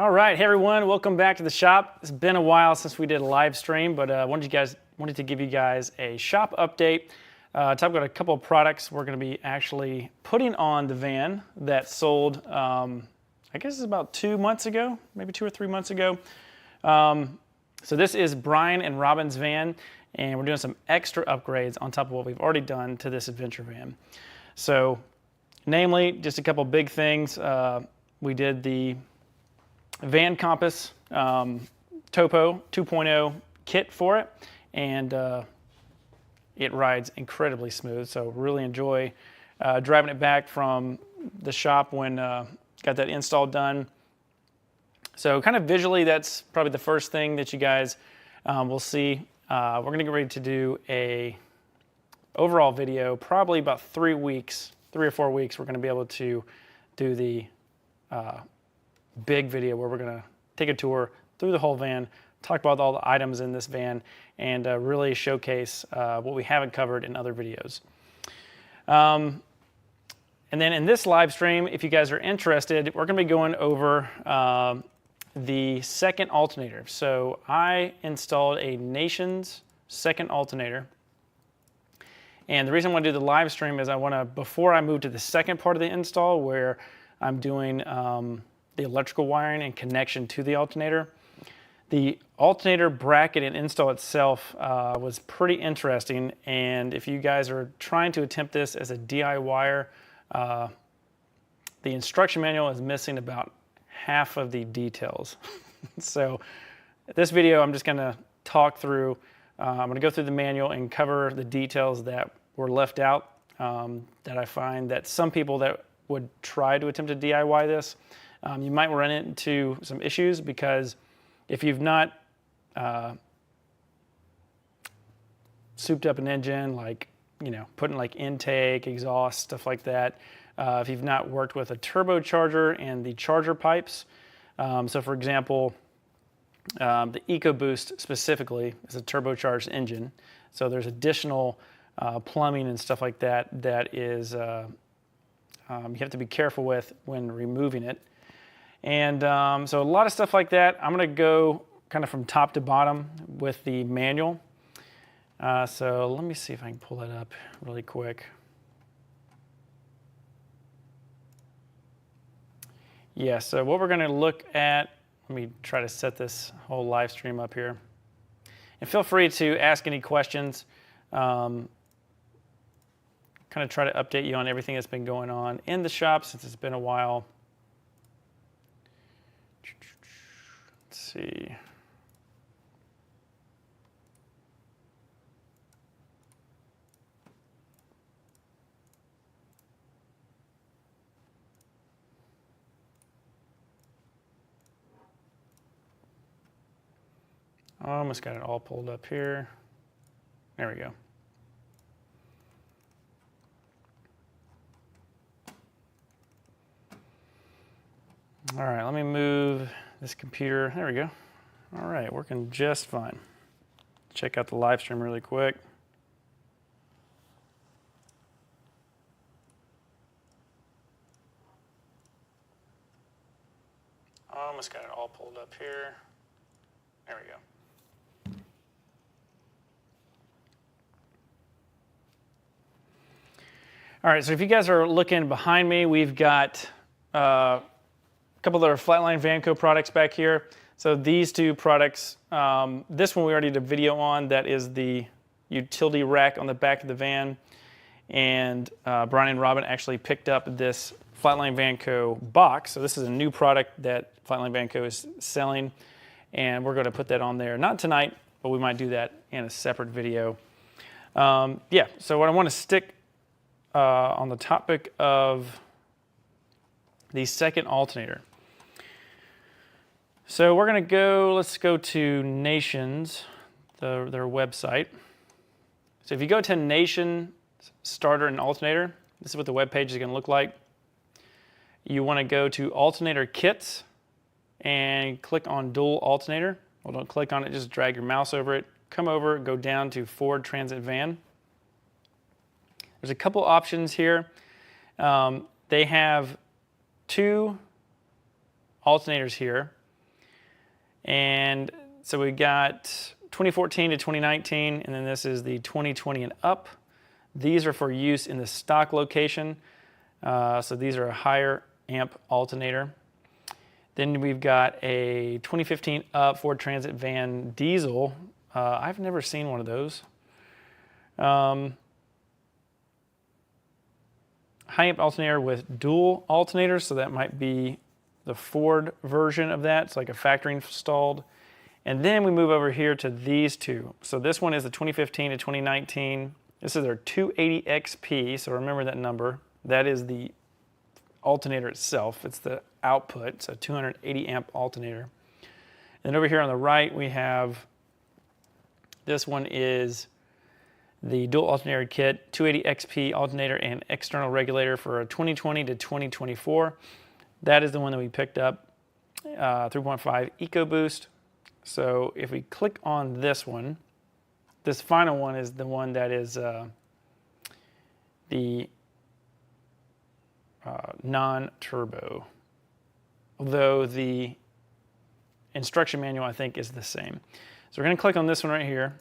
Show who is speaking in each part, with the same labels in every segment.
Speaker 1: All right, hey everyone, welcome back to the shop. It's been a while since we did a live stream, but wanted to give you guys a shop update. Talk about a couple of products we're going to be actually putting on the van that sold, I guess it's about 2 months ago, maybe 2 or 3 months ago. So this is Brian and Robin's van, and we're doing some extra upgrades on top of what we've already done to this adventure van. So, namely, just a couple big things. We did the Van Compass Topo 2.0 kit for it, and it rides incredibly smooth. So really enjoy driving it back from the shop when got that install done. So kind of visually, that's probably the first thing that you guys will see. We're going to get ready to do a overall video, probably about 3 or 4 weeks. We're going to be able to do the big video where we're going to take a tour through the whole van, talk about all the items in this van, and really showcase what we haven't covered in other videos. And then in this live stream, if you guys are interested, we're going to be going over the second alternator. So I installed a Nations second alternator. And the reason I want to do the live stream is I want to, before I move to the second part of the install where I'm doing the electrical wiring and connection to the alternator. The alternator bracket and install itself was pretty interesting, and if you guys are trying to attempt this as a DIYer, the instruction manual is missing about half of the details. So this video I'm just going to talk through. I'm going to go through the manual and cover the details that were left out, that I find that some people that would try to attempt to DIY this, you might run into some issues, because if you've not souped up an engine, like, putting like intake, exhaust, stuff like that, if you've not worked with a turbocharger and the charger pipes, so for example, the EcoBoost specifically is a turbocharged engine, so there's additional plumbing and stuff like that that is you have to be careful with when removing it. And so a lot of stuff like that. I'm going to go kind of from top to bottom with the manual. So let me see if I can pull that up really quick. Yeah, so what we're going to look at, let me try to set this whole live stream up here. And feel free to ask any questions. Kind of try to update you on everything that's been going on in the shop since it's been a while. Let's see. Almost got it all pulled up here. There we go. All right, let me move this computer. There we go. All right, working just fine. Check out the live stream really quick. Almost got it all pulled up here. There we go. All right, so if you guys are looking behind me, we've got a couple of other Flatline Vanco products back here. So these two products, this one we already did a video on, that is the utility rack on the back of the van. And Brian and Robin actually picked up this Flatline Vanco box. So this is a new product that Flatline Vanco is selling, and we're going to put that on there. Not tonight, but we might do that in a separate video. Yeah, so what I want to stick on the topic of the second alternator. So we're going to go, let's go to Nations, their website. So if you go to Nation Starter and Alternator, this is what the web page is going to look like. You want to go to Alternator Kits and click on Dual Alternator. Well, don't click on it, just drag your mouse over it. Come over, go down to Ford Transit Van. There's a couple options here. They have 2 alternators here. And so we got 2014 to 2019, and then this is the 2020 and up. These are for use in the stock location. So these are a higher amp alternator. Then we've got a 2015 up Ford Transit van diesel. I've never seen one of those. High amp alternator with dual alternators, so that might be the Ford version of that. It's like a factory installed. And then we move over here to these two. So this one is the 2015 to 2019. This is their 280XP, so remember that number. That is the alternator itself. It's the output. It's a 280 amp alternator. And over here on the right, we have, this one is the dual alternator kit, 280XP alternator and external regulator for a 2020 to 2024. That is the one that we picked up, 3.5 EcoBoost. So if we click on this one, this final one is the one that is the non-turbo, although the instruction manual I think is the same. So we're going to click on this one right here.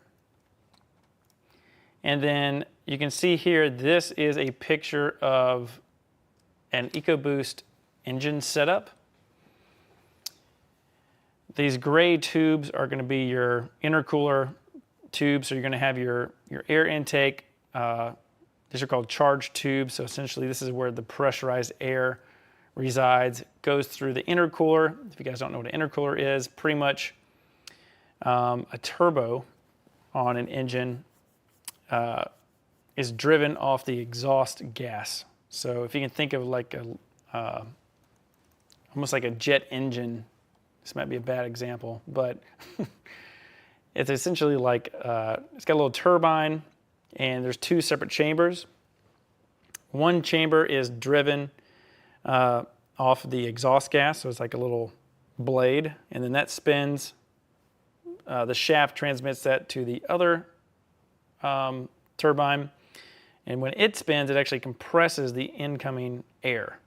Speaker 1: And then you can see here, this is a picture of an EcoBoost engine setup. These gray tubes are going to be your intercooler tubes. So you're going to have your air intake. These are called charge tubes. So essentially this is where the pressurized air resides. It goes through the intercooler. If you guys don't know what an intercooler is, pretty much a turbo on an engine is driven off the exhaust gas. So if you can think of like a almost like a jet engine, this might be a bad example, but it's essentially like it's got a little turbine, and there's two separate chambers. One chamber is driven off the exhaust gas, so it's like a little blade, and then that spins. The shaft transmits that to the other turbine, and when it spins, it actually compresses the incoming air,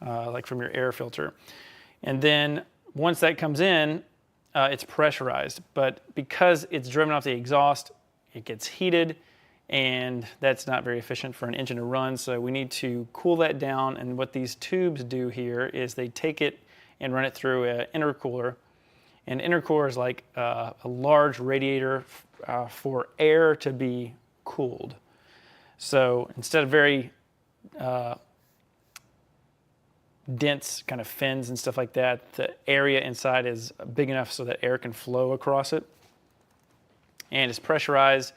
Speaker 1: like from your air filter. And then once that comes in, it's pressurized, but because it's driven off the exhaust, it gets heated, and that's not very efficient for an engine to run, so we need to cool that down. And what these tubes do here is they take it and run it through an intercooler. An intercooler is like a large radiator for air to be cooled. So instead of very dense kind of fins and stuff like that, the area inside is big enough so that air can flow across it. And it's pressurized.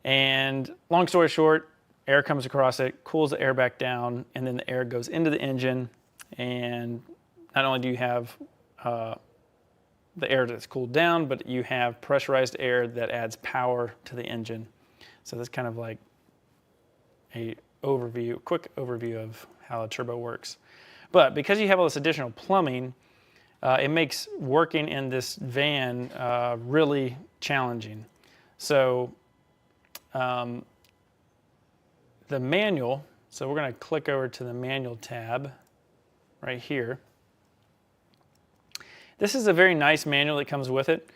Speaker 1: And long story short, air comes across it, cools the air back down, and then the air goes into the engine. And not only do you have the air that's cooled down, but you have pressurized air that adds power to the engine. So that's kind of like a quick overview of how a turbo works. But because you have all this additional plumbing, it makes working in this van really challenging. So the manual, so we're going to click over to the manual tab right here. This is a very nice manual that comes with it.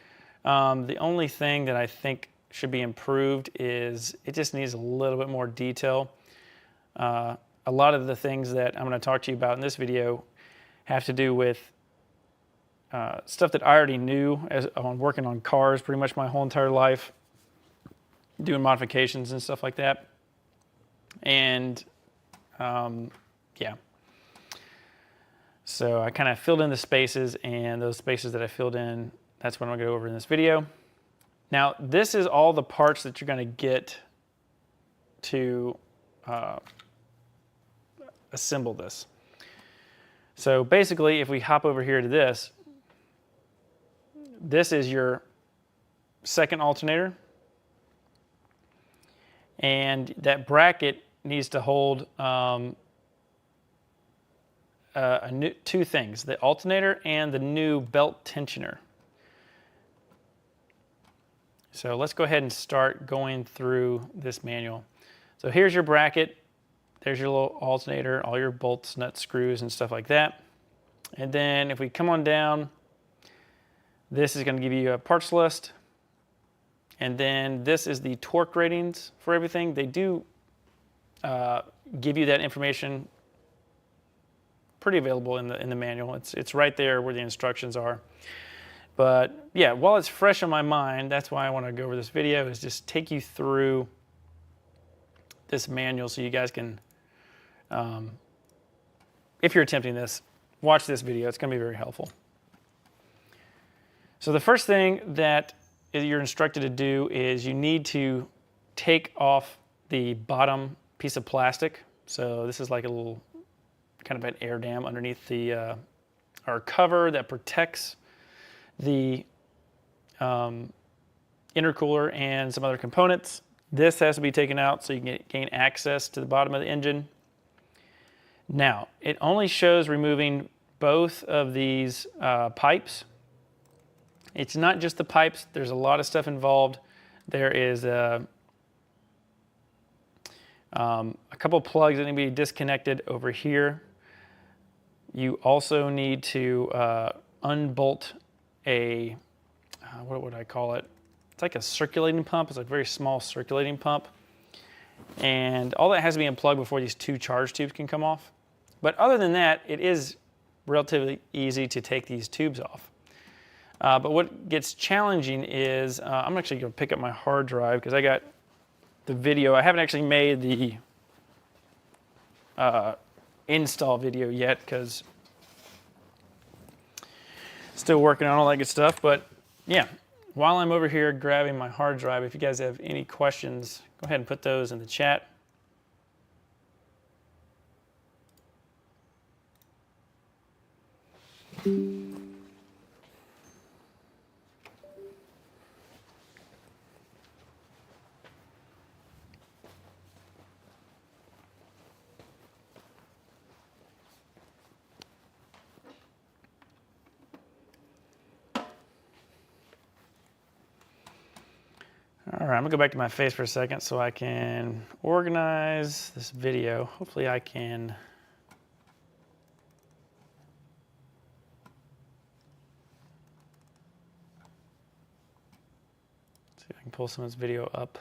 Speaker 1: The only thing that I think should be improved is it just needs a little bit more detail. A lot of the things that I'm going to talk to you about in this video have to do with stuff that I already knew as I'm working on cars pretty much my whole entire life, doing modifications and stuff like that. And yeah. So I kind of filled in the spaces, and those spaces that I filled in, that's what I'm going to go over in this video. Now, this is all the parts that you're going to get to assemble this. So basically, if we hop over here to this, this is your second alternator. And that bracket needs to hold two things, the alternator and the new belt tensioner. So let's go ahead and start going through this manual. So here's your bracket. There's your little alternator, all your bolts, nuts, screws, and stuff like that. And then if we come on down, This is going to give you a parts list. And then this is the torque ratings for everything. They do give you that information pretty available in the manual. It's right there where the instructions are. But yeah, while it's fresh on my mind, that's why I want to go over this video, is just take you through this manual so you guys can, if you're attempting this, watch this video. It's going to be very helpful. So the first thing that you're instructed to do is you need to take off the bottom piece of plastic. So this is like a little kind of an air dam underneath the our cover that protects the intercooler and some other components. This has to be taken out so you can gain access to the bottom of the engine. Now, it only shows removing both of these pipes. It's not just the pipes. There's a lot of stuff involved. There is a couple plugs that need to be disconnected over here. You also need to unbolt a, what would I call it? It's like a circulating pump. It's a very small circulating pump. And all that has to be unplugged before these two charge tubes can come off. But other than that, it is relatively easy to take these tubes off. But what gets challenging is, I'm actually going to pick up my hard drive because I got the video. I haven't actually made the install video yet because still working on all that good stuff. But yeah, while I'm over here grabbing my hard drive, if you guys have any questions, go ahead and put those in the chat. All right, I'm gonna go back to my face for a second so I can organize this video. Hopefully I can see if I can pull some of this video up.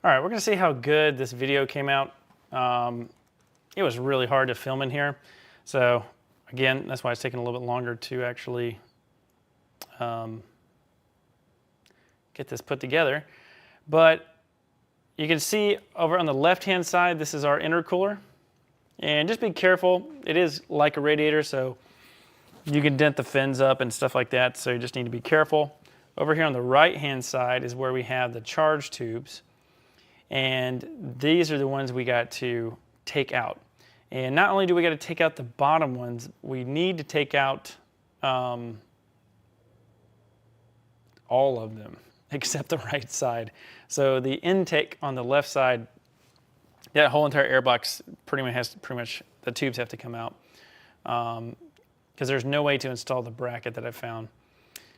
Speaker 1: All right, we're gonna see how good this video came out. It was really hard to film in here. So again, that's why it's taking a little bit longer to actually get this put together. But you can see over on the left-hand side, this is our intercooler. And just be careful, it is like a radiator, so you can dent the fins up and stuff like that, so you just need to be careful. Over here on the right-hand side is where we have the charge tubes. And these are the ones we got to take out. And not only do we got to take out the bottom ones, we need to take out all of them except the right side. So the intake on the left side, that whole entire air box pretty much the tubes have to come out because there's no way to install the bracket that I found.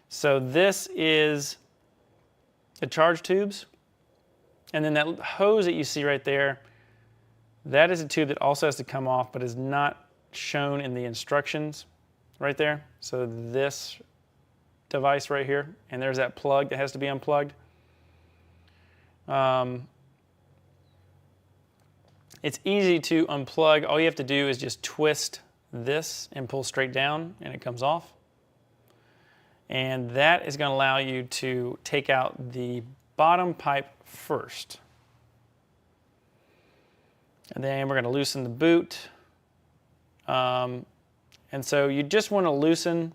Speaker 1: So this is the charge tubes. And then that hose that you see right there, that is a tube that also has to come off, but is not shown in the instructions right there. So this device right here, and there's that plug that has to be unplugged. It's easy to unplug. All you have to do is just twist this and pull straight down, and it comes off. And that is going to allow you to take out the bottom pipe first. And then we're going to loosen the boot. And so you just want to loosen.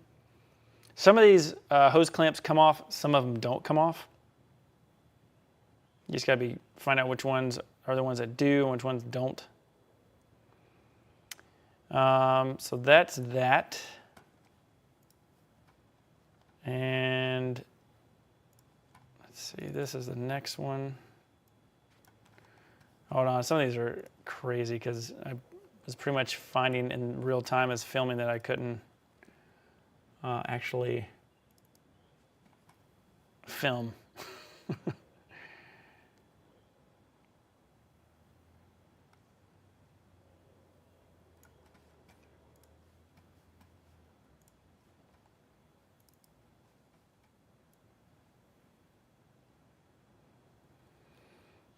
Speaker 1: Some of these hose clamps come off, some of them don't come off. You just got to find out which ones are the ones that do and which ones don't. So that's that. And let's see, this is the next one. Hold on, some of these are crazy because I was pretty much finding in real time as filming that I couldn't actually film.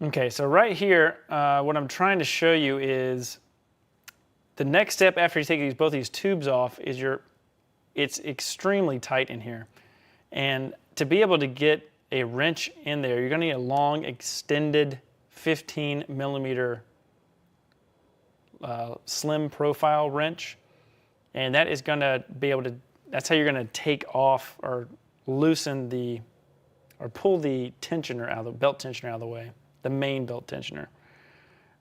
Speaker 1: Okay, so right here, what I'm trying to show you is the next step after you take both these tubes off is it's extremely tight in here. And to be able to get a wrench in there, you're gonna need a long, extended 15 millimeter slim profile wrench. And that is gonna be able to, that's how you're gonna take off or loosen or pull the tensioner out, the belt tensioner out of the way. The main belt tensioner.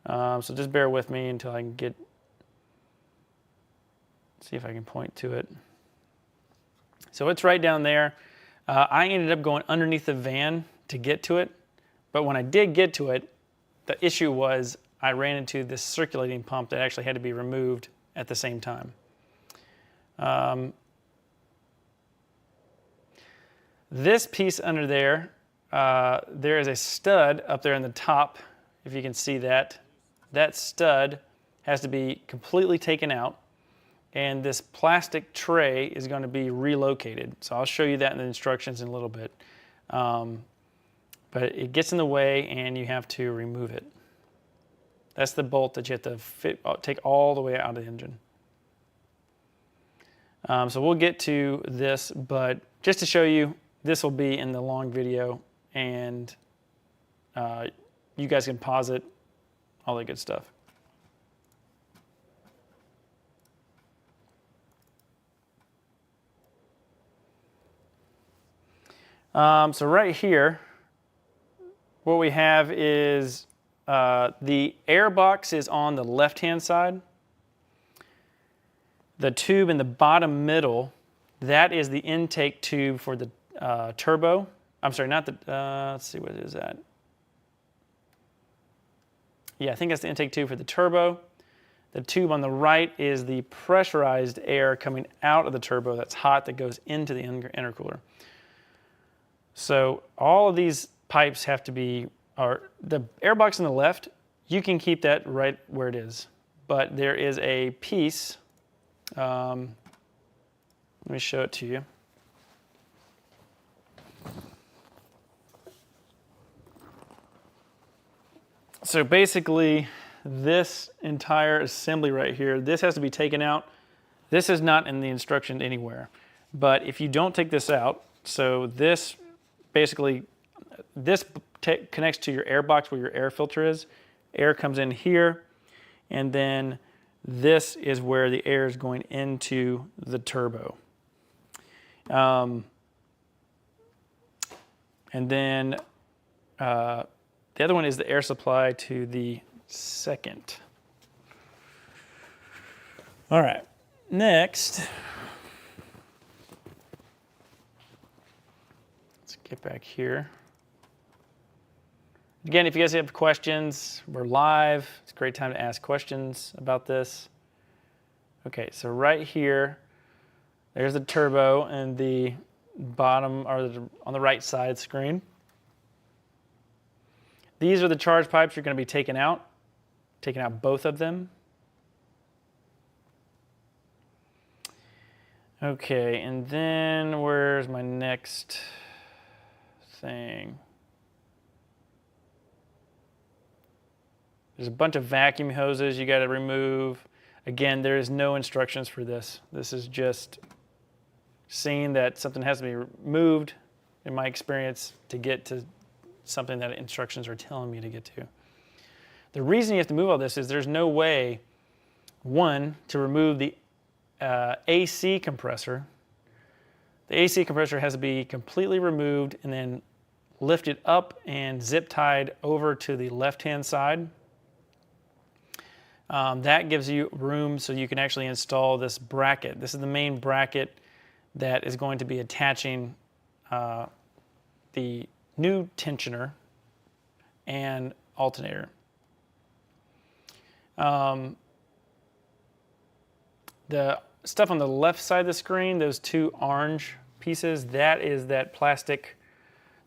Speaker 1: So just bear with me until I can see if I can point to it. So it's right down there. I ended up going underneath the van to get to it, but when I did get to it, the issue was I ran into this circulating pump that actually had to be removed at the same time. This piece under there, there is a stud up there in the top, if you can see that. That stud has to be completely taken out, and this plastic tray is going to be relocated. So I'll show you that in the instructions in a little bit. But it gets in the way and you have to remove it. That's the bolt that you have to take all the way out of the engine. So we'll get to this, but just to show you, this will be in the long video, and you guys can pause it, all that good stuff. So right here, what we have is the air box is on the left-hand side. The tube in the bottom middle, that is the intake tube for the turbo. I'm sorry, not the, let's see, what is that? Yeah, I think that's the intake tube for the turbo. The tube on the right is the pressurized air coming out of the turbo that's hot that goes into the intercooler. So all of these pipes have to be, the air box on the left, you can keep that right where it is. But there is a piece, let me show it to you. So basically, this entire assembly right here, this has to be taken out. This is not in the instruction anywhere. But if you don't take this out, so this basically, this connects to your air box where your air filter is. Air comes in here, and then this is where the air is going into the turbo. And then the other one is the air supply to the second. All right, next, let's get back here. Again, if you guys have questions, we're live. It's a great time to ask questions about this. Okay, so right here, there's the turbo and the bottom, or on the right side screen. These are the charge pipes you're going to be taking out both of them. Okay, and then where's my next thing? There's a bunch of vacuum hoses you got to remove. Again, there is no instructions for this. This is just seeing that something has to be removed, in my experience, to get to something that instructions are telling me to get to. The reason you have to move all this is there's no way, one, to remove the AC compressor. The AC compressor has to be completely removed and then lifted up and zip tied over to the left-hand side. That gives you room so you can actually install this bracket. This is the main bracket that is going to be attaching the new tensioner and alternator. The stuff on the left side of the screen, those two orange pieces, that is that plastic.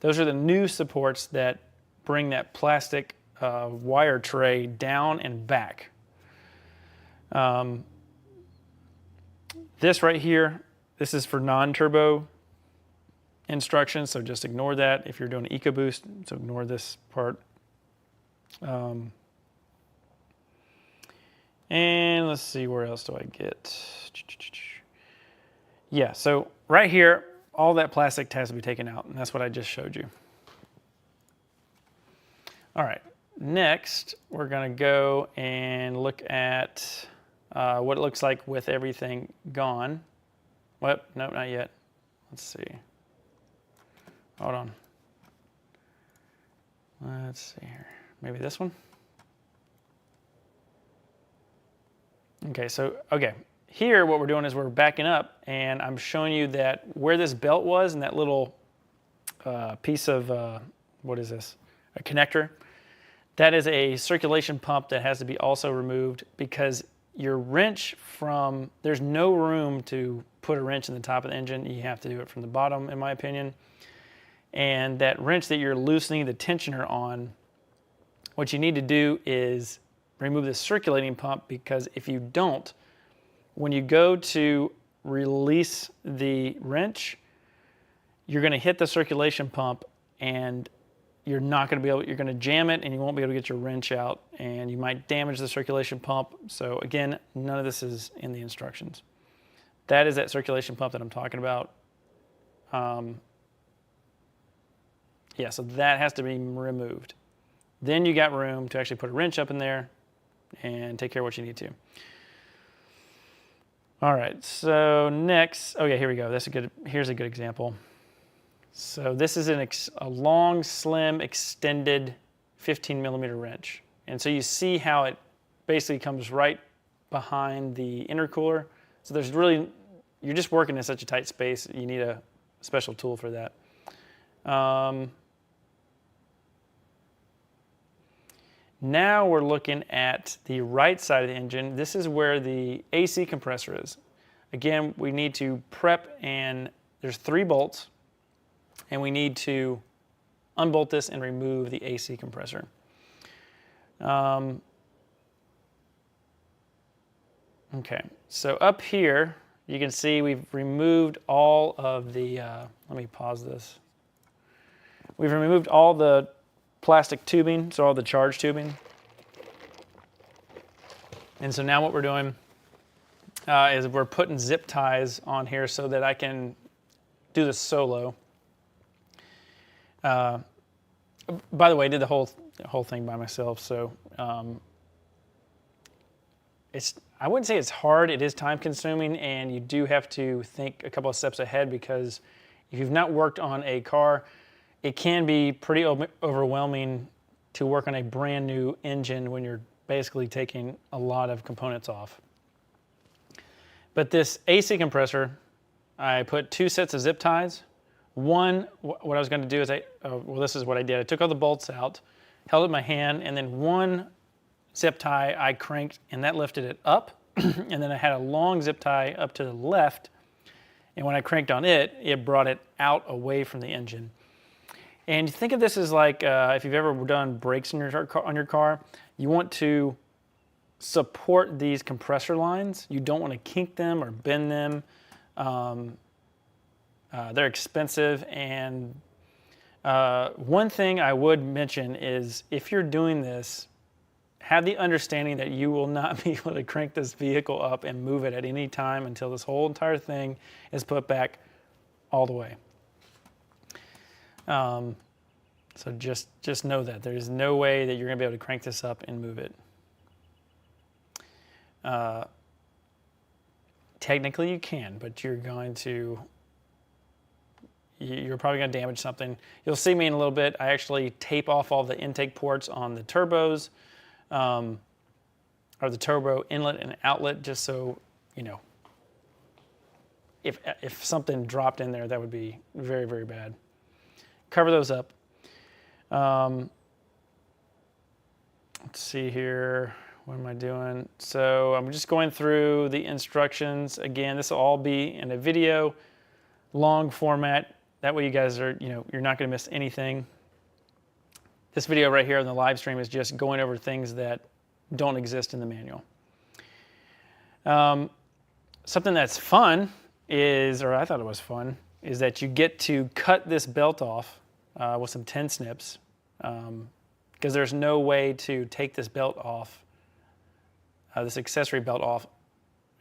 Speaker 1: Those are the new supports that bring that plastic wire tray down and back. This right here, this is for non-turbo instructions, so just ignore that if you're doing an EcoBoost, so ignore this part. And let's see, where else do I get? Yeah, so right here, all that plastic has to be taken out, and that's what I just showed you. All right, next we're gonna go and look at what it looks like with everything gone. What? No, not yet. Let's see. Hold on. Let's see here. Maybe this one? Okay, so, here what we're doing is we're backing up, and I'm showing you that where this belt was and that little piece of, what is this? A connector. That is a circulation pump that has to be also removed because your wrench there's no room to put a wrench in the top of the engine. You have to do it from the bottom, in my opinion. And that wrench that you're loosening the tensioner on, what you need to do is remove the circulating pump, because if you don't, when you go to release the wrench, you're going to hit the circulation pump and you're not going to be able, you're going to jam it and you won't be able to get your wrench out, and you might damage the circulation pump. So again, none of this is in the instructions. That is that circulation pump that I'm talking about. Yeah, so that has to be removed. Then you got room to actually put a wrench up in there and take care of what you need to. All right, so next, here we go. Here's a good example. So this is a long, slim, extended 15 millimeter wrench. And so you see how it basically comes right behind the intercooler. So there's really, you're just working in such a tight space, you need a special tool for that. Now we're looking at the right side of the engine. This is where the AC compressor is. Again, we need to prep, and there's 3 bolts, and we need to unbolt this and remove the AC compressor. Okay, so up here, you can see we've removed all of the, let me pause this. We've removed all the plastic tubing, so all the charge tubing. And so now what we're doing is we're putting zip ties on here so that I can do this solo. By the way, I did the whole thing by myself, so I wouldn't say it's hard. It is time consuming, and you do have to think a couple of steps ahead, because if you've not worked on a car, it can be pretty overwhelming to work on a brand new engine when you're basically taking a lot of components off. But this AC compressor, I put 2 sets of zip ties. One, what I was going to do is this is what I did. I took all the bolts out, held it in my hand, and then one zip tie I cranked, and that lifted it up. And then I had a long zip tie up to the left, and when I cranked on it, it brought it out away from the engine. And think of this as like if you've ever done brakes on your car, you want to support these compressor lines. You don't want to kink them or bend them. They're expensive, and one thing I would mention is if you're doing this, have the understanding that you will not be able to crank this vehicle up and move it at any time until this whole entire thing is put back all the way. So just know that there's no way that you're going to be able to crank this up and move it. Technically you can, but you're going to you're probably going to damage something. You'll see me in a little bit. I actually tape off all the intake ports on the turbos, or the turbo inlet and outlet, just so, you know, if something dropped in there, that would be very, very bad. Cover those up. Let's see here. What am I doing? So I'm just going through the instructions. Again, this will all be in a video, long format. That way you guys are, you know, you're not going to miss anything. This video right here on the live stream is just going over things that don't exist in the manual. Something that's fun is, or I thought it was fun, is that you get to cut this belt off with some 10 snips, because there's no way to take this belt off, this accessory belt off,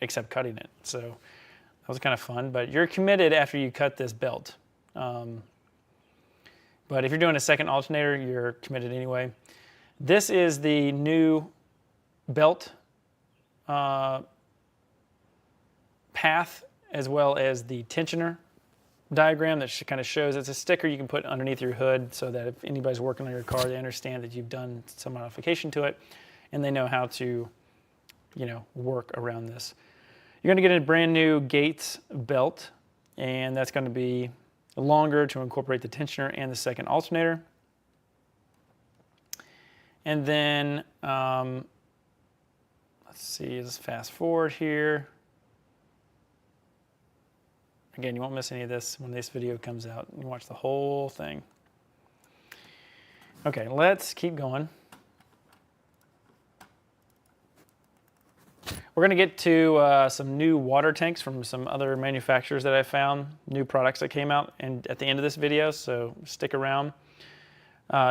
Speaker 1: except cutting it. So that was kind of fun, but you're committed after you cut this belt. But if you're doing a second alternator, you're committed anyway. This is the new belt path, as well as the tensioner diagram that kind of shows. It's a sticker you can put underneath your hood so that if anybody's working on your car, they understand that you've done some modification to it and they know how to, you know, work around this. You're going to get a brand new Gates belt, and that's going to be longer to incorporate the tensioner and the second alternator. And then, let's see, let's fast forward here. Again, you won't miss any of this when this video comes out. You watch the whole thing. Okay, let's keep going. We're going to get to some new water tanks from some other manufacturers that I found, new products that came out, and at the end of this video, so stick around.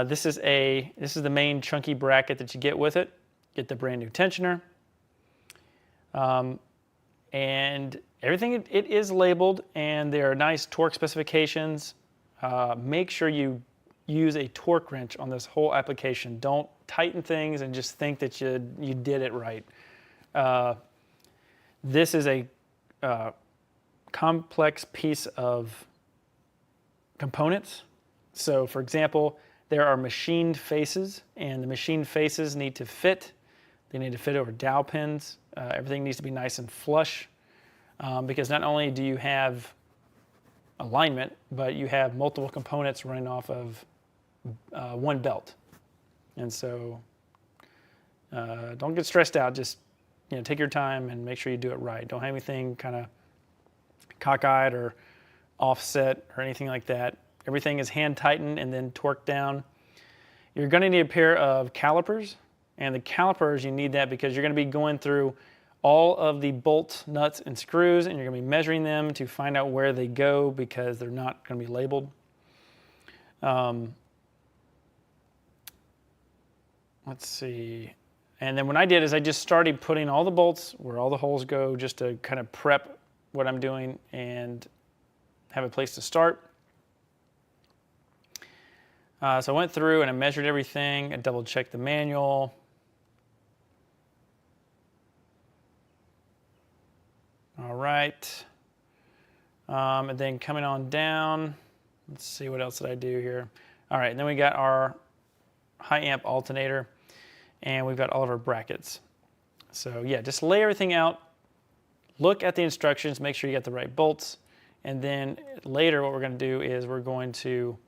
Speaker 1: This is the main chunky bracket that you get with it. Get the brand new tensioner. And everything, it is labeled, and there are nice torque specifications. Make sure you use a torque wrench on this whole application. Don't tighten things and just think that you did it right. This is a complex piece of components. So for example, there are machined faces, and the machined faces need to fit. They need to fit over dowel pins. Everything needs to be nice and flush, because not only do you have alignment, but you have multiple components running off of one belt. And so don't get stressed out. Just, you know, take your time and make sure you do it right. Don't have anything kind of cockeyed or offset or anything like that. Everything is hand tightened and then torqued down. You're going to need a pair of calipers, and the calipers, you need that because you're going to be going through all of the bolts, nuts, and screws, and you're going to be measuring them to find out where they go because they're not going to be labeled. Let's see. And then what I did is I just started putting all the bolts where all the holes go, just to kind of prep what I'm doing and have a place to start. So I went through and I measured everything. I double checked the manual. All right. And then coming on down, let's see, what else did I do here? All right, and then we got our high amp alternator, and we've got all of our brackets. So yeah, just lay everything out, look at the instructions, make sure you got the right bolts, and then later what we're going to do is we're going to,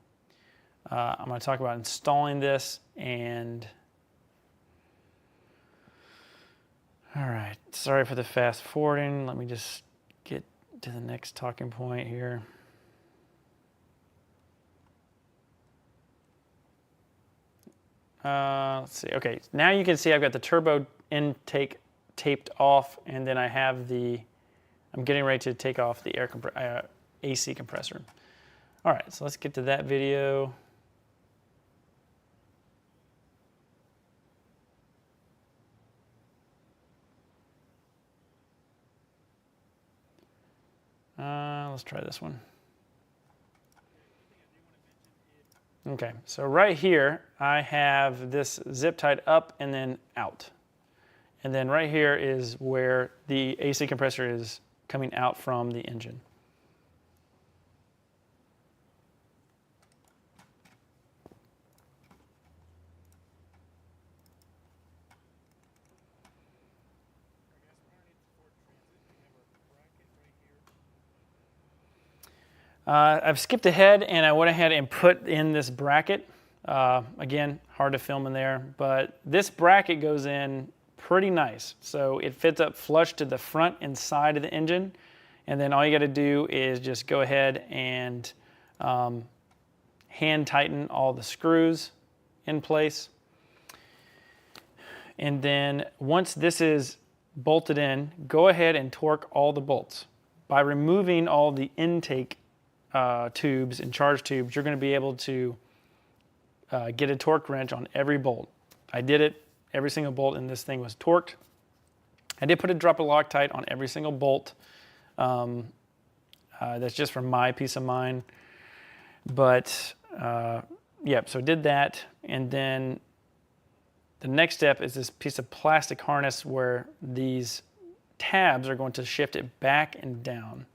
Speaker 1: I'm going to talk about installing this. And all right, sorry for the fast forwarding. Let me just get to the next talking point here. Let's see. Okay, now you can see I've got the turbo intake taped off, and then I have I'm getting ready to take off the AC compressor. All right, so let's get to that video. Let's try this one. Okay, so right here, I have this zip tied up and then out. And then right here is where the AC compressor is coming out from the engine. I've skipped ahead and I went ahead and put in this bracket. Again, hard to film in there, but this bracket goes in pretty nice. So it fits up flush to the front and side of the engine. And then all you got to do is just go ahead and hand tighten all the screws in place. And then once this is bolted in, go ahead and torque all the bolts. By removing all the intake tubes and charge tubes, you're going to be able to get a torque wrench on every bolt. I did it. Every single bolt in this thing was torqued. I did put a drop of Loctite on every single bolt. That's just for my peace of mind. But yep, so I did that. And then the next step is this piece of plastic harness where these tabs are going to shift it back and down.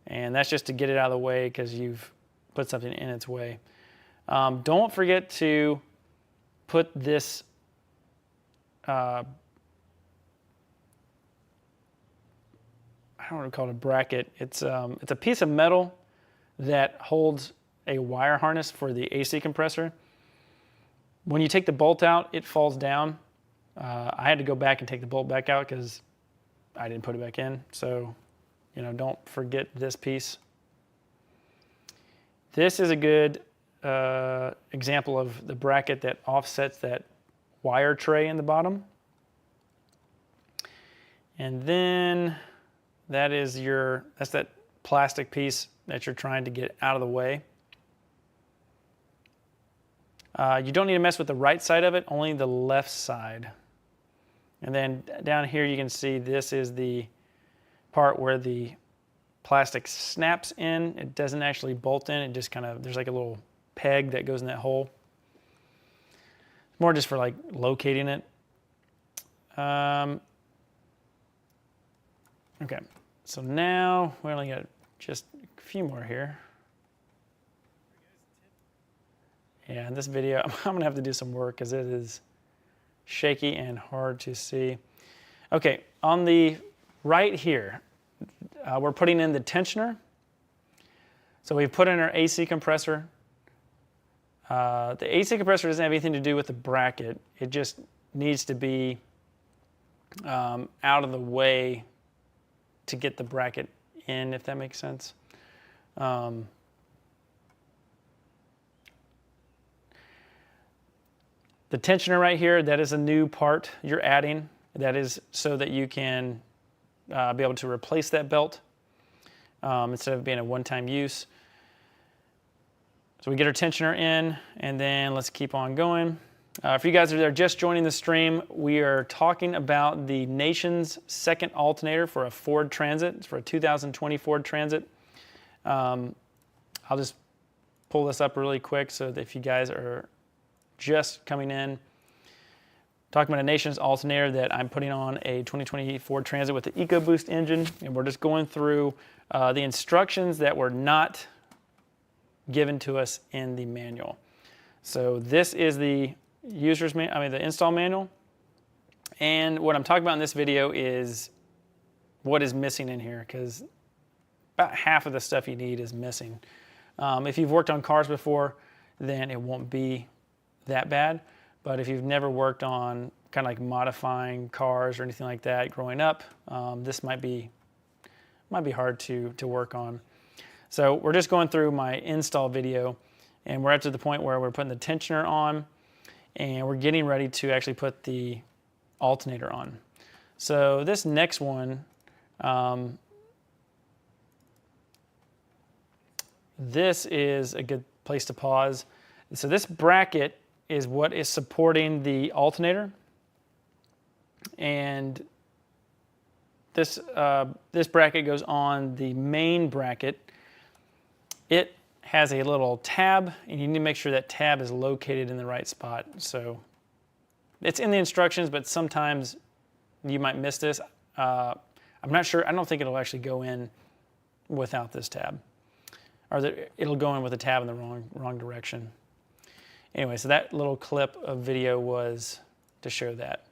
Speaker 1: And that's just to get it out of the way because you've put something in its way. Don't forget to put this I don't want to call it a bracket. It's a piece of metal that holds a wire harness for the AC compressor. When you take the bolt out, it falls down. I had to go back and take the bolt back out because I didn't put it back in. So, you know, don't forget this piece. This is a good example of the bracket that offsets that wire tray in the bottom. And then that's that plastic piece that you're trying to get out of the way. You don't need to mess with the right side of it, only the left side. And then down here you can see this is the part where the plastic snaps in. It doesn't actually bolt in, it just kind of, there's like a little peg that goes in that hole. More just for like locating it. Okay, so now we only got just a few more here. Yeah, in this video, I'm gonna have to do some work because it is shaky and hard to see. Okay, on the right here, we're putting in the tensioner. So we've put in our AC compressor. The AC compressor doesn't have anything to do with the bracket. It just needs to be out of the way to get the bracket in, if that makes sense. The tensioner right here, that is a new part you're adding. That is so that you can be able to replace that belt instead of being a one-time use. So we get our tensioner in, and then let's keep on going. For you guys that are just joining the stream, we are talking about the nation's second alternator for a Ford Transit. It's for a 2020 Ford Transit. I'll just pull this up really quick so that if you guys are just coming in, talking about a nation's alternator that I'm putting on a 2020 Ford Transit with the EcoBoost engine, and we're just going through the instructions that were not given to us in the manual. So this is the the install manual, and what I'm talking about in this video is what is missing in here, because about half of the stuff you need is missing. If you've worked on cars before, then it won't be that bad, but if you've never worked on kind of like modifying cars or anything like that growing up, this might be hard to work on. So we're just going through my install video, and we're up to the point where we're putting the tensioner on, and we're getting ready to actually put the alternator on. So this next one, this is a good place to pause. So this bracket is what is supporting the alternator, and this bracket goes on the main bracket. It has a little tab, and you need to make sure that tab is located in the right spot. So it's in the instructions, but sometimes you might miss this. I'm not sure. I don't think it'll actually go in without this tab, or it'll go in with a tab in the wrong direction. Anyway, so that little clip of video was to show that.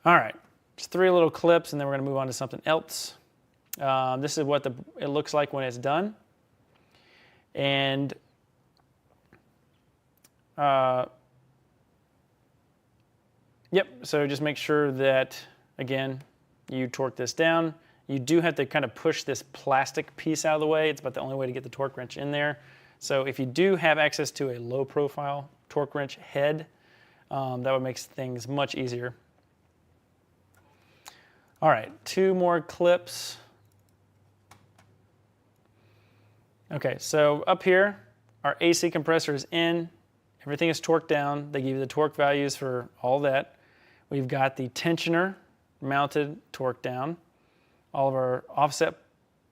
Speaker 1: All right, just 3 little clips, and then we're going to move on to something else. This is what it looks like when it's done. And yep, so just make sure that, again, you torque this down. You do have to kind of push this plastic piece out of the way. It's about the only way to get the torque wrench in there. So if you do have access to a low profile torque wrench head, that would make things much easier. All right, 2 more clips. Okay, so up here, our AC compressor is in. Everything is torqued down. They give you the torque values for all that. We've got the tensioner mounted, torqued down. All of our offset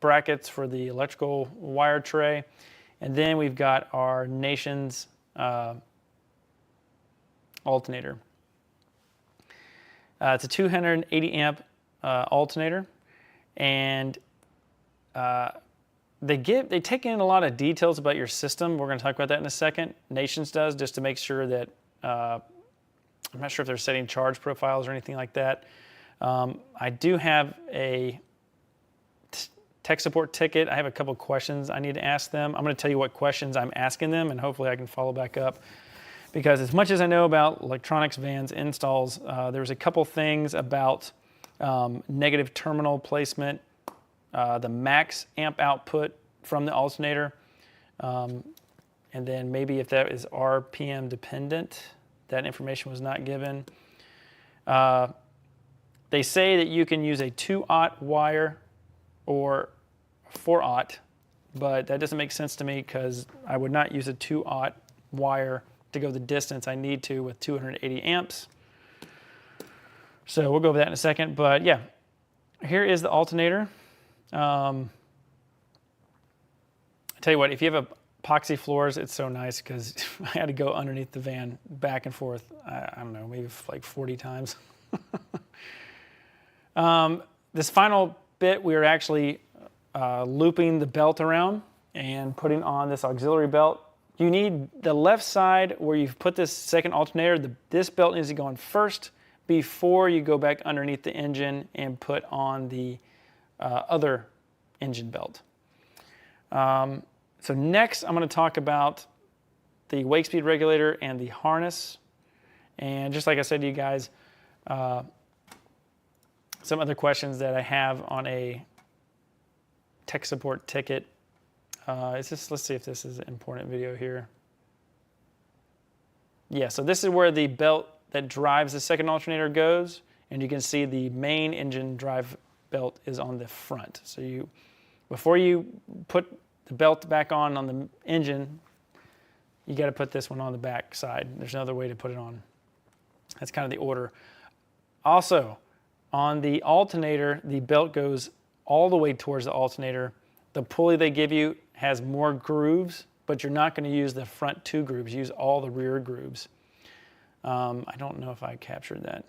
Speaker 1: brackets for the electrical wire tray. And then we've got our Nations alternator. It's a 280 amp alternator, and they take in a lot of details about your system. We're going to talk about that in a second. Nations does, just to make sure that I'm not sure if they're setting charge profiles or anything like that. I do have a tech support ticket. I have a couple questions I need to ask them. I'm going to tell you what questions I'm asking them, and hopefully I can follow back up. Because as much as I know about electronics vans installs, there's a couple things about negative terminal placement, the max amp output from the alternator, and then maybe if that is RPM dependent, that information was not given. They say that you can use a 2-aught wire or 4-aught, but that doesn't make sense to me because I would not use a 2-aught wire to go the distance I need to with 280 amps. So we'll go over that in a second, but yeah, here is the alternator. I tell you what, if you have epoxy floors, it's so nice because I had to go underneath the van back and forth, I don't know, maybe like 40 times. This final bit, we are actually looping the belt around and putting on this auxiliary belt. You need the left side where you've put this second alternator, this belt needs to go on first before you go back underneath the engine and put on the other engine belt. So next I'm going to talk about the wake speed regulator and the harness. And just like I said to you guys, some other questions that I have on a tech support ticket. Let's see if this is an important video here. Yeah, so this is where the belt that drives the second alternator goes, and you can see the main engine drive belt is on the front. So before you put the belt back on the engine, you got to put this one on the back side. There's no other way to put it on. That's kind of the order. Also, on the alternator, the belt goes all the way towards the alternator. The pulley they give you has more grooves, but you're not going to use the front 2 grooves. Use all the rear grooves. I don't know if I captured that.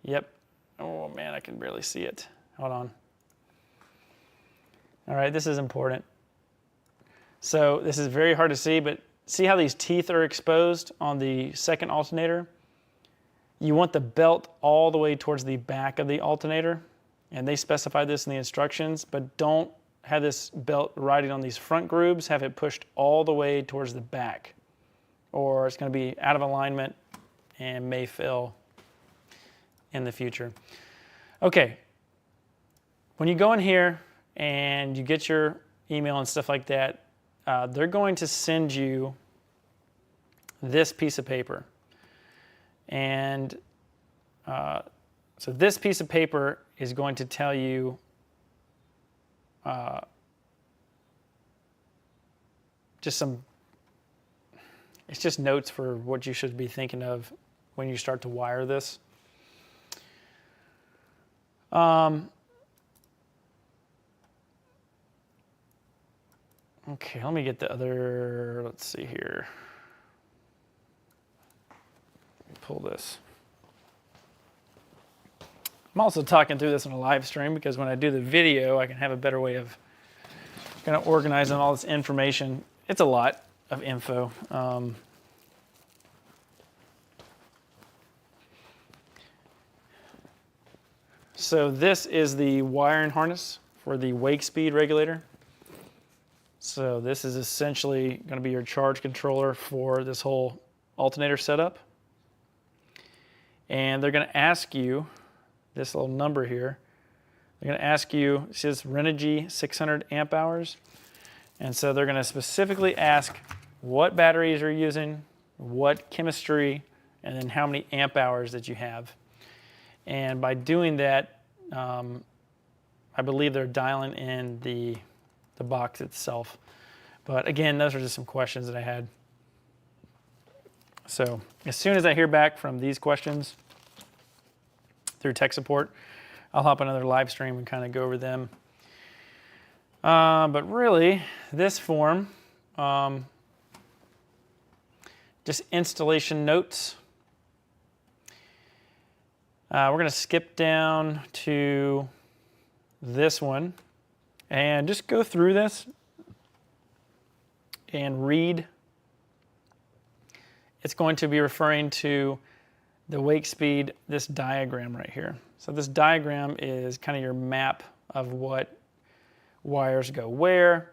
Speaker 1: Yep. Oh man, I can barely see it. Hold on. All right, this is important. So this is very hard to see, but see how these teeth are exposed on the second alternator? You want the belt all the way towards the back of the alternator, and they specify this in the instructions, but don't have this belt riding on these front grooves, have it pushed all the way towards the back, or it's going to be out of alignment and may fail in the future. Okay, when you go in here and you get your email and stuff like that, they're going to send you this piece of paper. And so this piece of paper is going to tell you it's just notes for what you should be thinking of when you start to wire this. Okay, let me get the other, let's see here. Pull this. I'm also talking through this on a live stream because when I do the video, I can have a better way of kind of organizing all this information. It's a lot of info. So this is the wiring harness for the wake speed regulator. So this is essentially going to be your charge controller for this whole alternator setup. And they're going to ask you this little number here. They're going to ask you, it says Renogy 600 amp hours. And so they're going to specifically ask what batteries you're using, what chemistry, and then how many amp hours that you have. And by doing that, I believe they're dialing in the box itself. But again, those are just some questions that I had. So as soon as I hear back from these questions through tech support, I'll hop on another live stream and kind of go over them. But really, this form, just installation notes. We're going to skip down to this one and just go through this and read. It's going to be referring to the wake speed, this diagram right here. So this diagram is kind of your map of what wires go where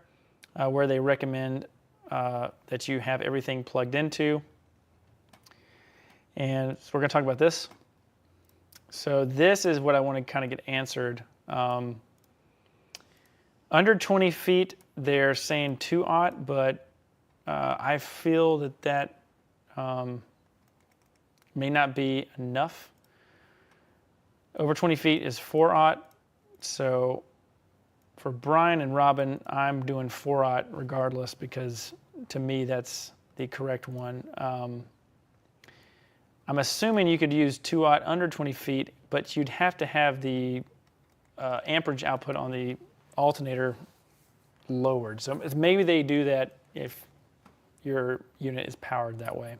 Speaker 1: they recommend that you have everything plugged into. And so we're going to talk about this. So this is what I want to kind of get answered. Under 20 feet, they're saying 2-aught, but I feel that may not be enough. Over 20 feet is 4-aught. So for Brian and Robin, I'm doing 4-aught regardless because to me that's the correct one. I'm assuming you could use 2-aught under 20 feet, but you'd have to have the amperage output on the alternator lowered. So maybe they do that if your unit is powered that way.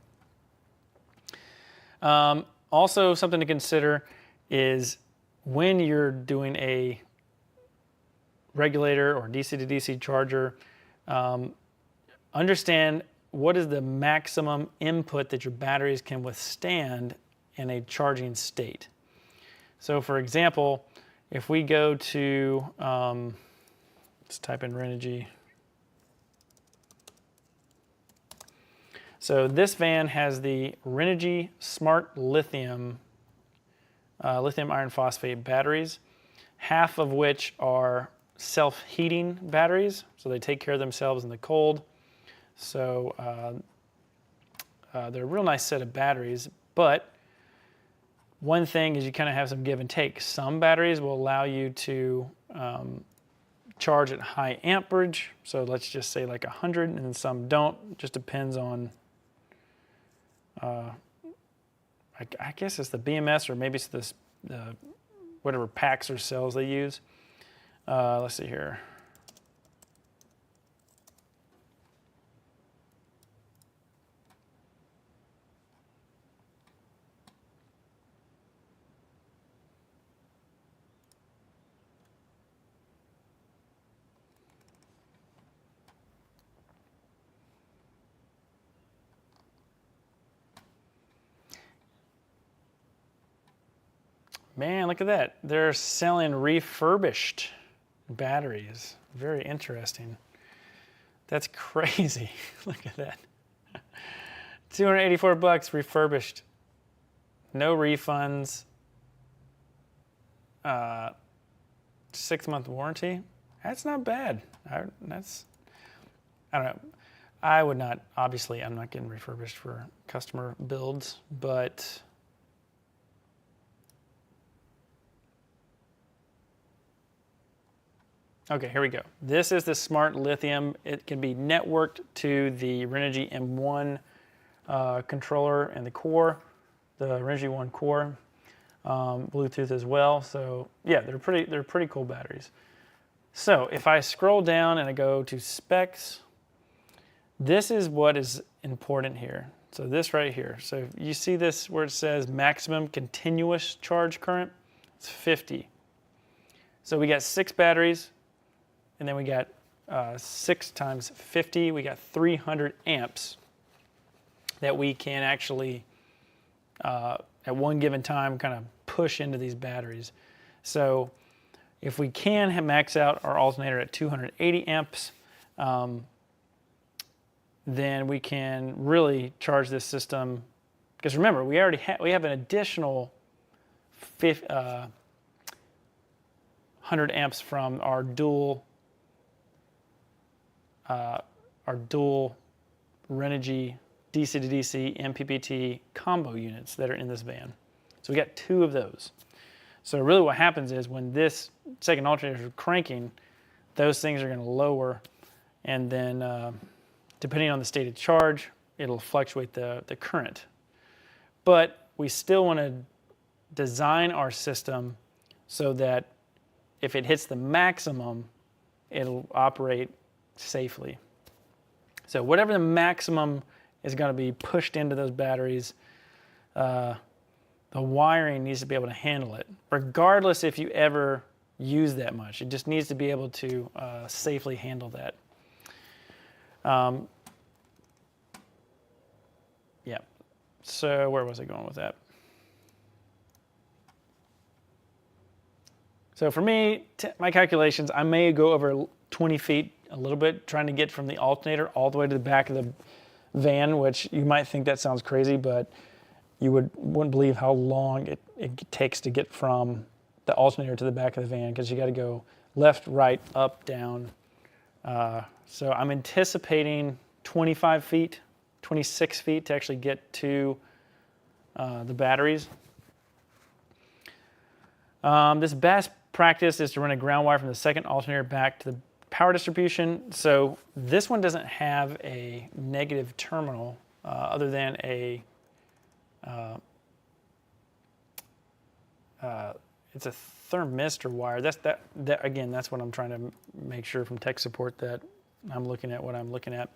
Speaker 1: Also, something to consider is when you're doing a regulator or DC to DC charger, understand what is the maximum input that your batteries can withstand in a charging state. So for example, if we go to, let's type in Renogy. So this van has the Renogy Smart Lithium, lithium iron phosphate batteries, half of which are self-heating batteries, so they take care of themselves in the cold. So they're a real nice set of batteries, but one thing is you kind of have some give and take. Some batteries will allow you to charge at high amperage, so let's just say like 100, and some don't. It just depends on, I guess it's the BMS or maybe it's the whatever packs or cells they use. Let's see here. Man, look at that. They're selling refurbished batteries. Very interesting. That's crazy. Look at that. 284 bucks refurbished. No refunds. 6-month warranty. That's not bad. I don't know. I would not, obviously I'm not getting refurbished for customer builds, but okay, here we go. This is the Smart Lithium. It can be networked to the Renogy M1 controller and the core, the Renogy 1 core, Bluetooth as well. So yeah, they're pretty cool batteries. So if I scroll down and I go to specs, this is what is important here. So this right here. So you see this where it says maximum continuous charge current? It's 50. So we got 6 batteries. And then we got 6 times 50, we got 300 amps that we can actually, at one given time, kind of push into these batteries. So If we can max out our alternator at 280 amps, then we can really charge this system. Because remember, we have an additional 100 amps from our dual Renogy DC to DC MPPT combo units that are in this van. So we got 2 of those. So really what happens is when this second alternator is cranking, those things are going to lower, and then depending on the state of charge, it'll fluctuate the current. But we still want to design our system so that if it hits the maximum, it'll operate safely. So whatever the maximum is going to be pushed into those batteries, the wiring needs to be able to handle it, regardless if you ever use that much. It just needs to be able to safely handle that. Yeah, so where was I going with that? So for me, my calculations, I may go over 20 feet a little bit, trying to get from the alternator all the way to the back of the van, which you might think that sounds crazy, but you wouldn't believe how long it takes to get from the alternator to the back of the van, because you got to go left, right, up, down. So I'm anticipating 25 feet, 26 feet to actually get to the batteries. This best practice is to run a ground wire from the second alternator back to the power distribution. So this one doesn't have a negative terminal other than a it's a thermistor wire. That again, that's what I'm trying to make sure from tech support that I'm looking at what I'm looking at.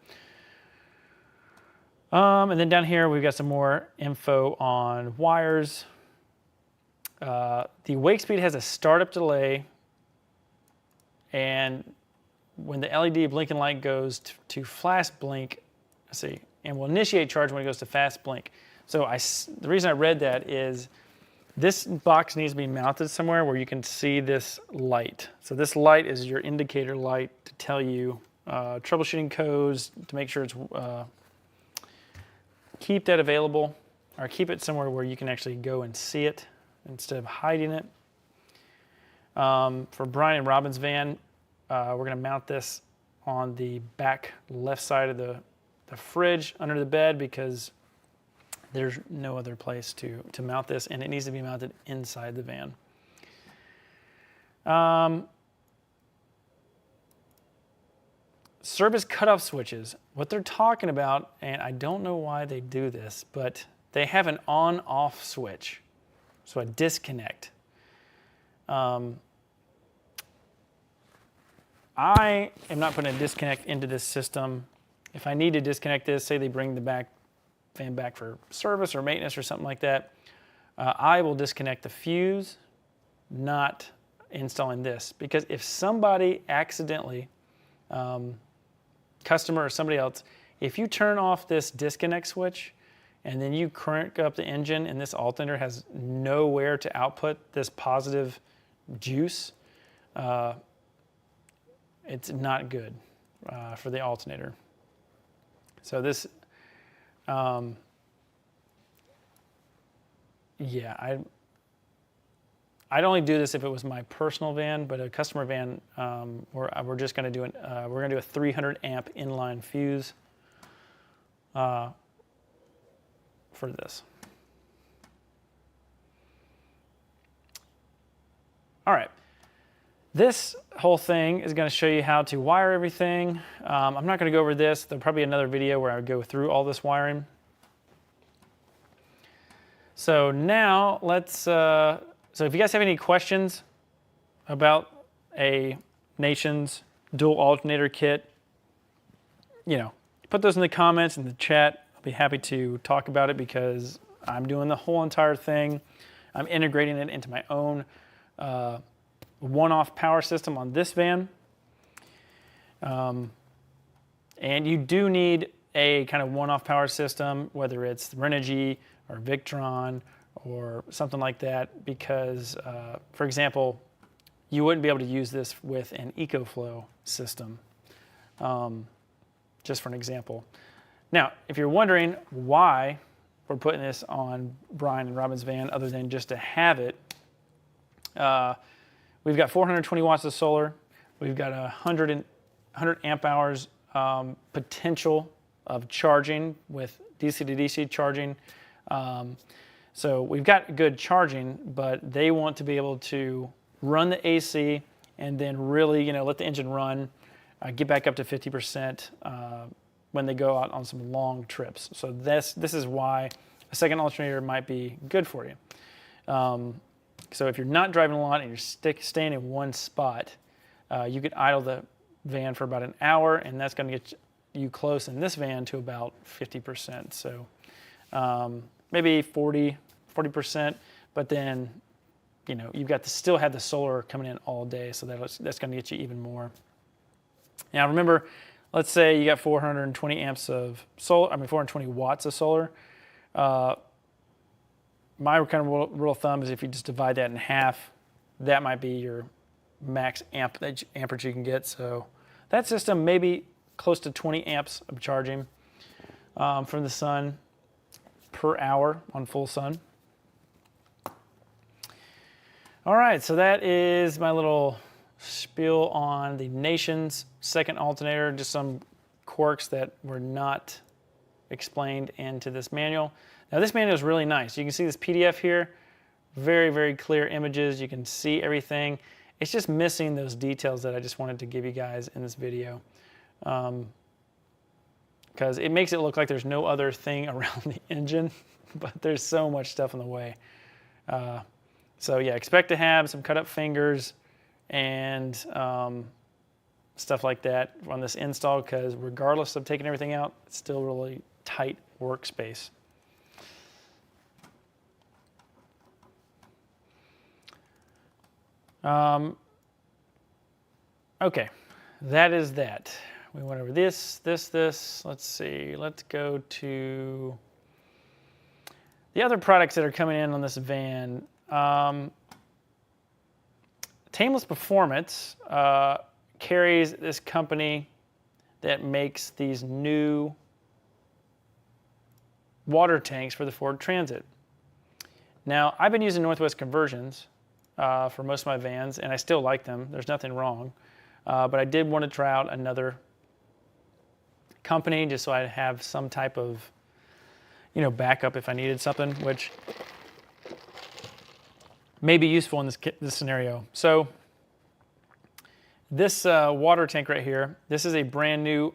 Speaker 1: And then down here we've got some more info on wires. The wake speed has a startup delay, and when the LED blinking light goes to flash blink, let's see, and will initiate charge when it goes to fast blink. So the reason I read that is this box needs to be mounted somewhere where you can see this light. So this light is your indicator light to tell you troubleshooting codes, to make sure it's keep that available, or keep it somewhere where you can actually go and see it instead of hiding it. For Brian and Robin's van, we're going to mount this on the back left side of the fridge under the bed, because there's no other place to mount this, and it needs to be mounted inside the van. Service cutoff switches. What they're talking about, and I don't know why they do this, but they have an on-off switch, so a disconnect. I am not putting a disconnect into this system. If I need to disconnect this, say they bring the fan back for service or maintenance or something like that, I will disconnect the fuse, not installing this. Because if somebody accidentally, customer or somebody else, if you turn off this disconnect switch and then you crank up the engine and this alternator has nowhere to output this positive juice, it's not good for the alternator. So this, yeah, I'd only do this if it was my personal van, but a customer van, we're just going to do we're going to do a 300 amp inline fuse for this. All right. This whole thing is going to show you how to wire everything. I'm not going to go over this. There'll probably be another video where I would go through all this wiring. So now let's, so if you guys have any questions about a Nations dual alternator kit, put those in the comments in the chat. I'll be happy to talk about it, because I'm doing the whole entire thing. I'm integrating it into my own one-off power system on this van. And you do need a kind of one-off power system, whether it's Renogy or Victron or something like that, because, for example, you wouldn't be able to use this with an EcoFlow system, just for an example. Now, if you're wondering why we're putting this on Brian and Robin's van other than just to have it, we've got 420 watts of solar. We've got 100 amp hours potential of charging with DC to DC charging. So we've got good charging, but they want to be able to run the AC and then really, let the engine run, get back up to 50% when they go out on some long trips. So this is why a second alternator might be good for you. So if you're not driving a lot and you're staying in one spot, you could idle the van for about an hour, and that's going to get you close in this van to about 50%. So maybe 40%, but then you've got to still have the solar coming in all day, so that's going to get you even more. Now remember, let's say you got 420 amps of solar, 420 watts of solar. My kind of rule of thumb is if you just divide that in half, that might be your max amperage you can get. So that system may be close to 20 amps of charging from the sun per hour on full sun. All right, so that is my little spiel on the Nation's second alternator, just some quirks that were not explained into this manual. Now this manual is really nice. You can see this PDF here, very, very clear images. You can see everything. It's just missing those details that I just wanted to give you guys in this video. Because it makes it look like there's no other thing around the engine, but there's so much stuff in the way. So yeah, expect to have some cut up fingers and stuff like that on this install, because regardless of taking everything out, it's still really tight workspace. Okay, that is that. We went over this. Let's see, let's go to the other products that are coming in on this van. Tameless Performance carries this company that makes these new water tanks for the Ford Transit. Now, I've been using Northwest conversions for most of my vans, and I still like them. There's nothing wrong. But I did want to try out another company just so I have some type of, backup if I needed something, which may be useful in this scenario. So this water tank right here, this is a brand new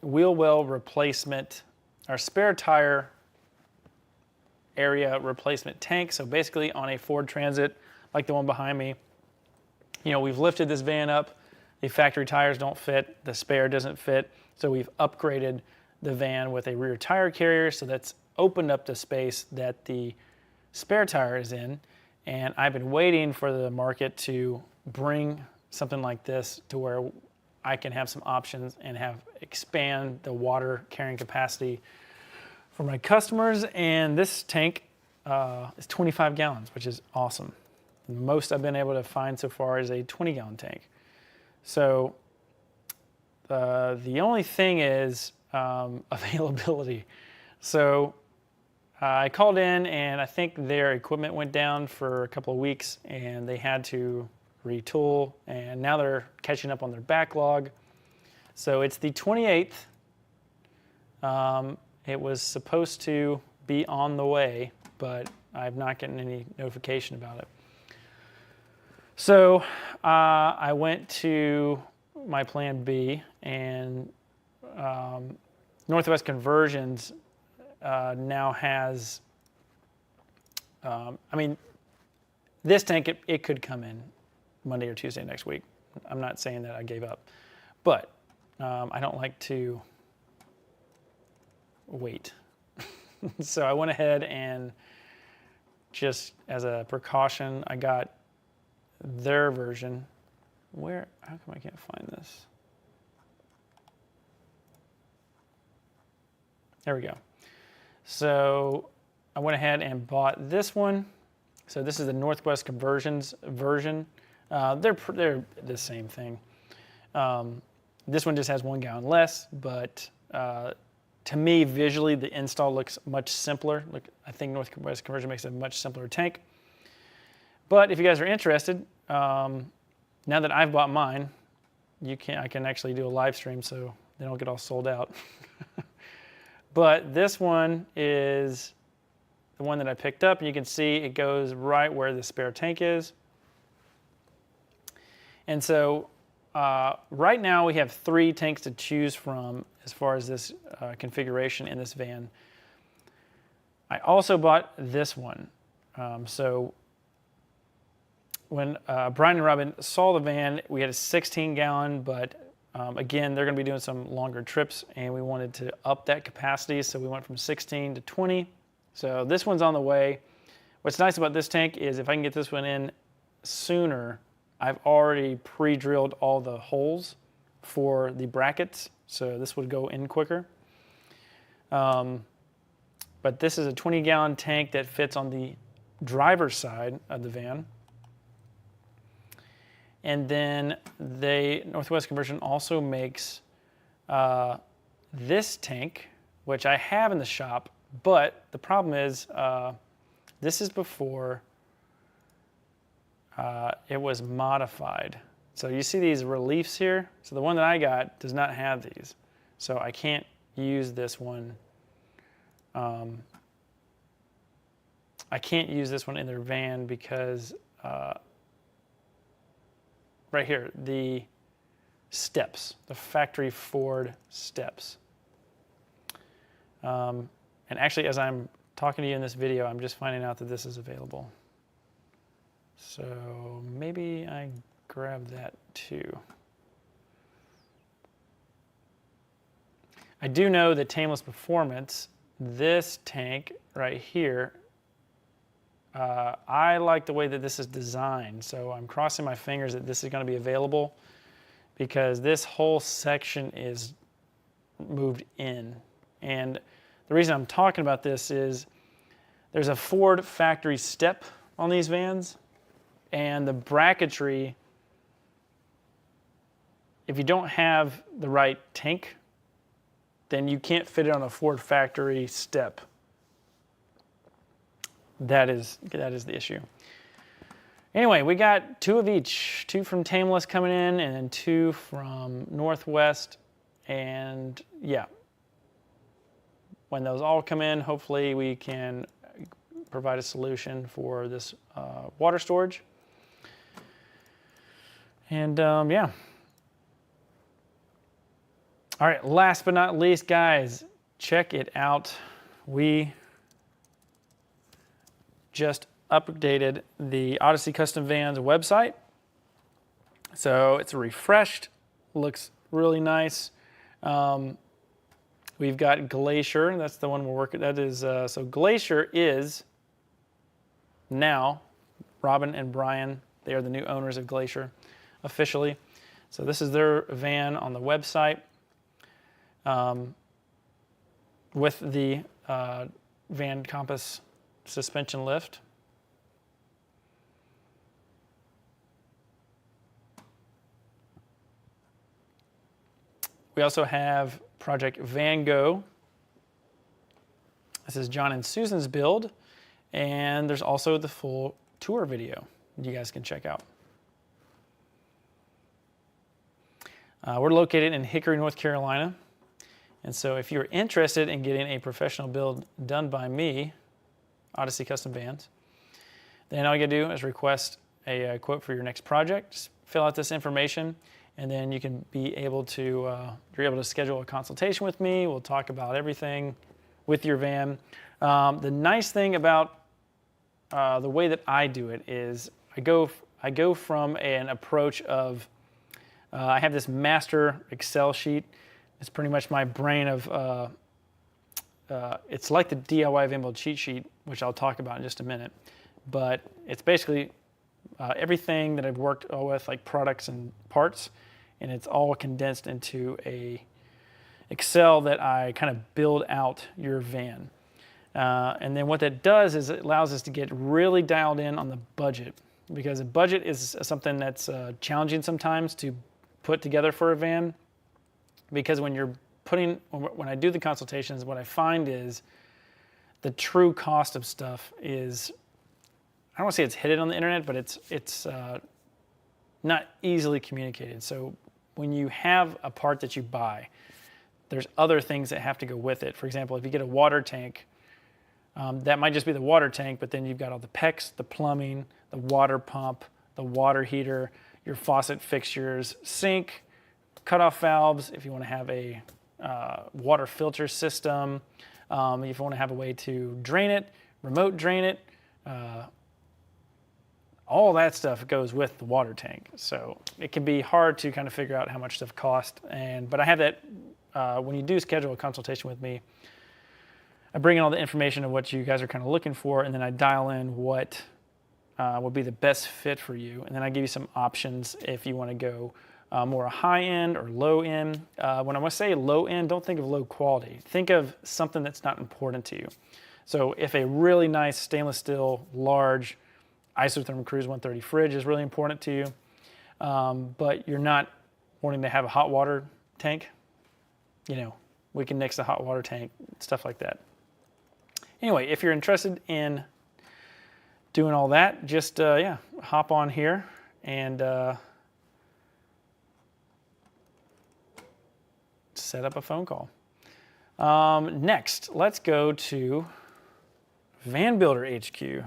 Speaker 1: wheel well replacement, or spare tire area replacement tank. So basically on a Ford Transit, like the one behind me, we've lifted this van up. The factory tires don't fit, the spare doesn't fit. So we've upgraded the van with a rear tire carrier, so that's opened up the space that the spare tire is in. And I've been waiting for the market to bring something like this to where I can have some options and expand the water carrying capacity for my customers. And this tank is 25 gallons, which is awesome. The most I've been able to find so far is a 20-gallon tank. So the only thing is availability. So I called in, and I think their equipment went down for a couple of weeks, and they had to retool, and now they're catching up on their backlog. So it's the 28th. It was supposed to be on the way, but I've not gotten any notification about it. So I went to my plan B, and Northwest Conversions now has, this tank, it could come in Monday or Tuesday next week. I'm not saying that I gave up, but I don't like to wait. So I went ahead and just as a precaution, I got their version. How come I can't find this? There we go. So I went ahead and bought this one. So this is the Northwest Conversions version. They're the same thing. This one just has 1 gallon less, but to me, visually, the install looks much simpler. Look, I think Northwest Conversion makes a much simpler tank. But if you guys are interested, now that I've bought mine, I can actually do a live stream so they don't get all sold out. But this one is the one that I picked up, and you can see it goes right where the spare tank is. And so right now we have 3 tanks to choose from as far as this configuration in this van. I also bought this one. So when Brian and Robin saw the van, we had a 16 gallon, but again, they're going to be doing some longer trips, and we wanted to up that capacity, so we went from 16 to 20. So this one's on the way. What's nice about this tank is if I can get this one in sooner, I've already pre-drilled all the holes for the brackets, so this would go in quicker. But this is a 20-gallon tank that fits on the driver's side of the van. And then Northwest Conversion also makes this tank, which I have in the shop, but the problem is this is before it was modified. So you see these reliefs here? So the one that I got does not have these. So I can't use this one. I can't use this one in their van because right here, the steps, the factory Ford steps. And actually, as I'm talking to you in this video, I'm just finding out that this is available. So maybe I grab that too. I do know that Tameless Performance, this tank right here, I like the way that this is designed. So I'm crossing my fingers that this is going to be available because this whole section is moved in. And the reason I'm talking about this is there's a Ford factory step on these vans, and the bracketry, if you don't have the right tank, then you can't fit it on a Ford factory step. That is the issue. Anyway, we got 2 of each, 2 from Tameless coming in and then 2 from Northwest. And yeah, when those all come in, hopefully we can provide a solution for this water storage. And yeah. All right, last but not least, guys, check it out. We just updated the Odyssey Custom Vans website. So it's refreshed, looks really nice. We've got Glacier, that's the one we're working, that is, so Glacier is now Robin and Brian, they are the new owners of Glacier officially. So this is their van on the website with the Van Compass suspension lift. We also have Project Van Go. This is John and Susan's build, and there's also the full tour video you guys can check out. We're located in Hickory, North Carolina, and so if you're interested in getting a professional build done by me, Odyssey Custom Vans, then all you gotta do is request a quote for your next project. Just fill out this information, and then you can be able to, you're able to schedule a consultation with me. We'll talk about everything with your van. The nice thing about the way that I do it is I go from an approach of, I have this master Excel sheet. It's pretty much my brain of, it's like the DIY Van Build cheat sheet, which I'll talk about in just a minute. But it's basically everything that I've worked with, like products and parts, and it's all condensed into a Excel that I kind of build out your van. And then what that does is it allows us to get really dialed in on the budget. because a budget is something that's challenging sometimes to put together for a van, because when I do the consultations, what I find is the true cost of stuff is, I don't want to say it's hidden on the internet, but it's not easily communicated. So when you have a part that you buy, there's other things that have to go with it. For example, if you get a water tank, that might just be the water tank, but then you've got all the PEX, the plumbing, the water pump, the water heater, your faucet fixtures, sink, cutoff valves, if you want to have a water filter system, if you want to have a way to drain it, remote drain it, all that stuff goes with the water tank. So it can be hard to kind of figure out how much stuff costs. But I have that, when you do schedule a consultation with me, I bring in all the information of what you guys are kind of looking for, and then I dial in what would be the best fit for you. And then I give you some options if you want to go more high end or low end. When I say low end, don't think of low quality. Think of something that's not important to you. So if a really nice stainless steel, large isotherm Cruise 130 fridge is really important to you, but you're not wanting to have a hot water tank, we can nix the hot water tank, stuff like that. Anyway, if you're interested in doing all that, just hop on here and set up a phone call. Next, let's go to Van Builder HQ.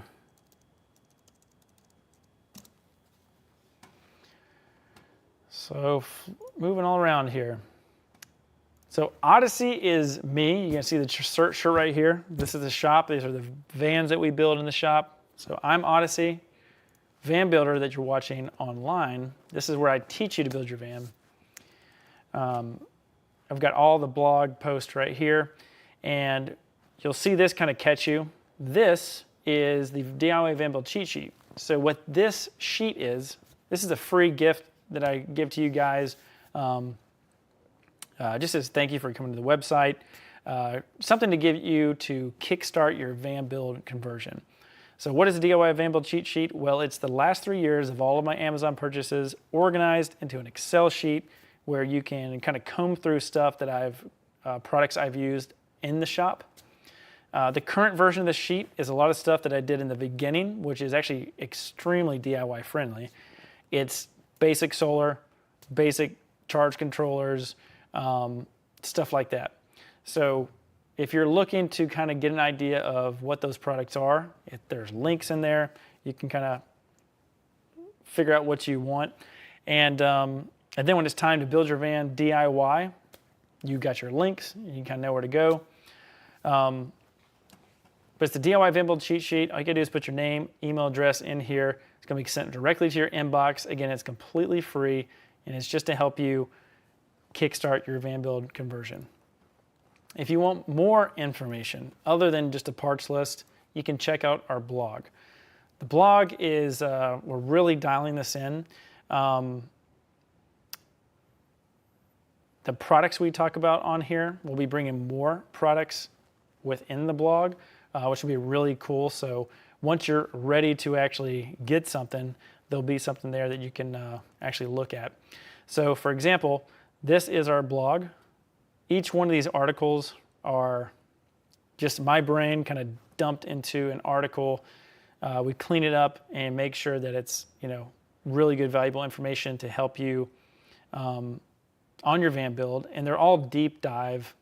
Speaker 1: So moving all around here. So Odyssey is me. You can see the shirt right here. This is the shop. These are the vans that we build in the shop. So I'm Odyssey. Van Builder that you're watching online, this is where I teach you to build your van. I've got all the blog posts right here, and you'll see this kind of catch you. This is the DIY Van Build cheat sheet. So what this sheet is, this is a free gift that I give to you guys, just as thank you for coming to the website. Something to give you to kickstart your van build conversion. So what is the DIY Van Build cheat sheet? Well, it's the last 3 years of all of my Amazon purchases organized into an Excel sheet where you can kind of comb through stuff that products I've used in the shop. The current version of the sheet is a lot of stuff that I did in the beginning, which is actually extremely DIY friendly. It's basic solar, basic charge controllers, stuff like that. So if you're looking to kind of get an idea of what those products are, if there's links in there, you can kind of figure out what you want. And then when it's time to build your van DIY, you got your links, and you kind of know where to go. But it's the DIY Van Build cheat sheet. All you gotta do is put your name, email address in here. It's gonna be sent directly to your inbox. Again, it's completely free, and it's just to help you kickstart your van build conversion. If you want more information other than just a parts list, you can check out our blog. The blog is, we're really dialing this in. The products we talk about on here, we'll be bringing more products within the blog, which will be really cool. So once you're ready to actually get something, there'll be something there that you can actually look at. So for example, this is our blog. Each one of these articles are just my brain kind of dumped into an article. We clean it up and make sure that it's really good, valuable information to help you on your van build, and they're all deep dive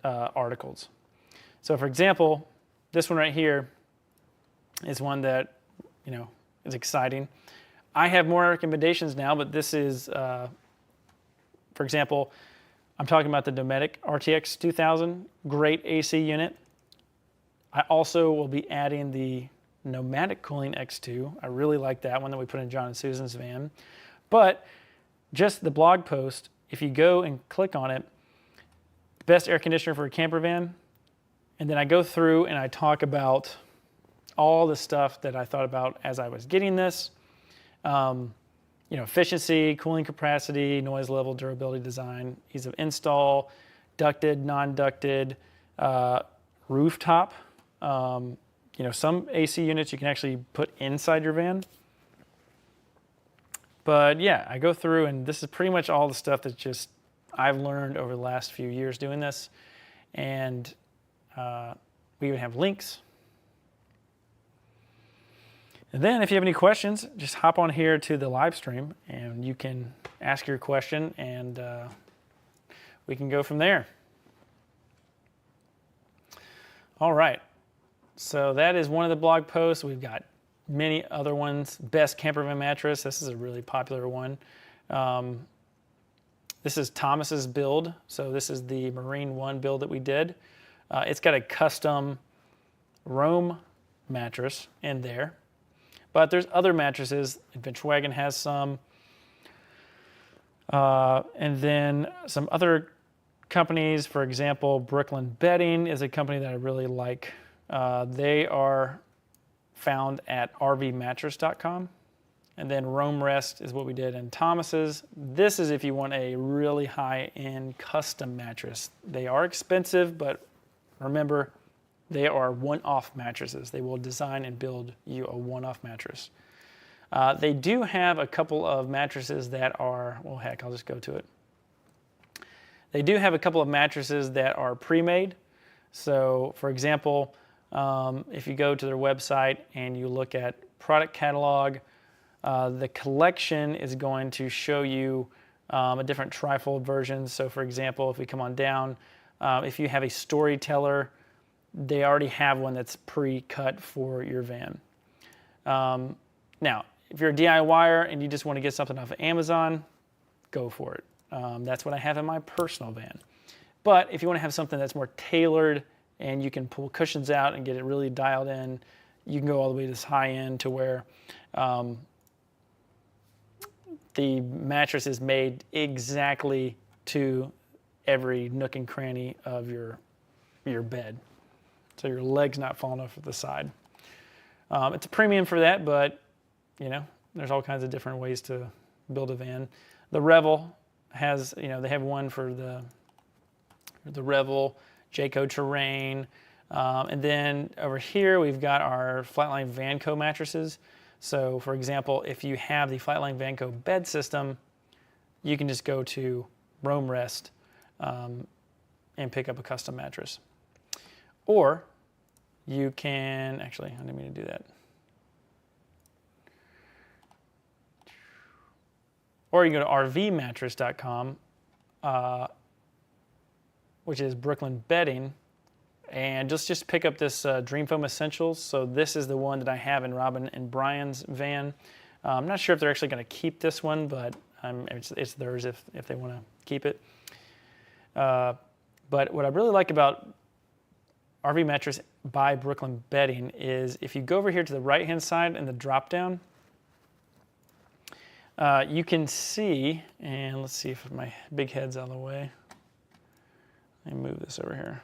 Speaker 1: articles. So for example, this one right here is one that is exciting. I have more recommendations now, but this is, for example, I'm talking about the Dometic RTX 2000, great AC unit. I also will be adding the Nomadic Cooling X2. I really like that one that we put in John and Susan's van. But just the blog post, if you go and click on it, best air conditioner for a camper van, and then I go through and I talk about all the stuff that I thought about as I was getting this. Efficiency, cooling capacity, noise level, durability design, ease of install, ducted, non-ducted, rooftop. some AC units you can actually put inside your van. But yeah, I go through, and this is pretty much all the stuff that just I've learned over the last few years doing this. And we even have links. And then if you have any questions, just hop on here to the live stream and you can ask your question, and we can go from there. All right. So that is one of the blog posts. We've got many other ones. Best camper van mattress. This is a really popular one. This is Thomas's build. So this is the Marine One build that we did. It's got a custom Roam mattress in there. But there's other mattresses. Adventure Wagon has some. And then some other companies, for example, Brooklyn Bedding is a company that I really like. They are found at rvmattress.com. And then Roam Rest is what we did in Thomas's. This is if you want a really high-end custom mattress. They are expensive, but remember, they are one-off mattresses. They will design and build you a one-off mattress. They do have a couple of mattresses that are, well, heck, I'll just go to it. They do have a couple of mattresses that are pre-made. So, for example, if you go to their website and you look at product catalog, the collection is going to show you a different trifold versions. So, for example, if we come on down, if you have a Storyteller, they already have one that's pre-cut for your van. Now, if you're a DIYer and you just want to get something off of Amazon, go for it. That's what I have in my personal van. But if you want to have something that's more tailored and you can pull cushions out and get it really dialed in, you can go all the way to this high end to where the mattress is made exactly to every nook and cranny of your bed. So your leg's not falling off to the side. It's a premium for that, but there's all kinds of different ways to build a van. The Revel has, they have one for the Revel, Jayco Terrain. And then over here, we've got our Flatline Vanco mattresses. So for example, if you have the Flatline Vanco bed system, you can just go to Roam Rest and pick up a custom mattress. Or you can, actually, I didn't mean to do that. Or you go to rvmattress.com, which is Brooklyn Bedding, and just pick up this Dream Foam Essentials. So this is the one that I have in Robin and Brian's van. I'm not sure if they're actually going to keep this one, but it's theirs if they want to keep it. But what I really like about RV Mattress by Brooklyn Bedding is if you go over here to the right-hand side in the drop-down, you can see, and let's see if my big head's out of the way. Let me move this over here.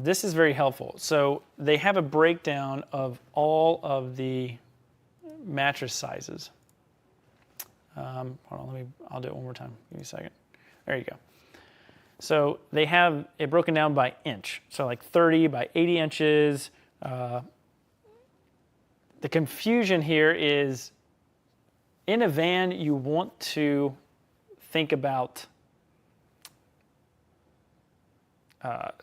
Speaker 1: This is very helpful. So they have a breakdown of all of the mattress sizes. Hold on, I'll do it one more time. Give me a second. There you go. So they have it broken down by inch. So like 30 by 80 inches. The confusion here is in a van, you want to think about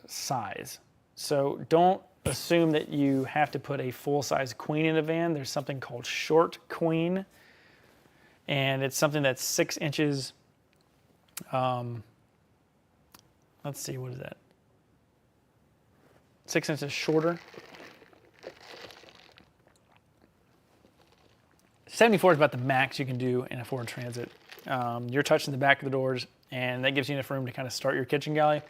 Speaker 1: size. So don't assume that you have to put a full-size queen in a van. There's something called short queen, and it's something that's 6 inches. Let's see, what is that? 6 inches shorter. 74 is about the max you can do in a Ford Transit. You're touching the back of the doors, and that gives you enough room to kind of start your kitchen galley.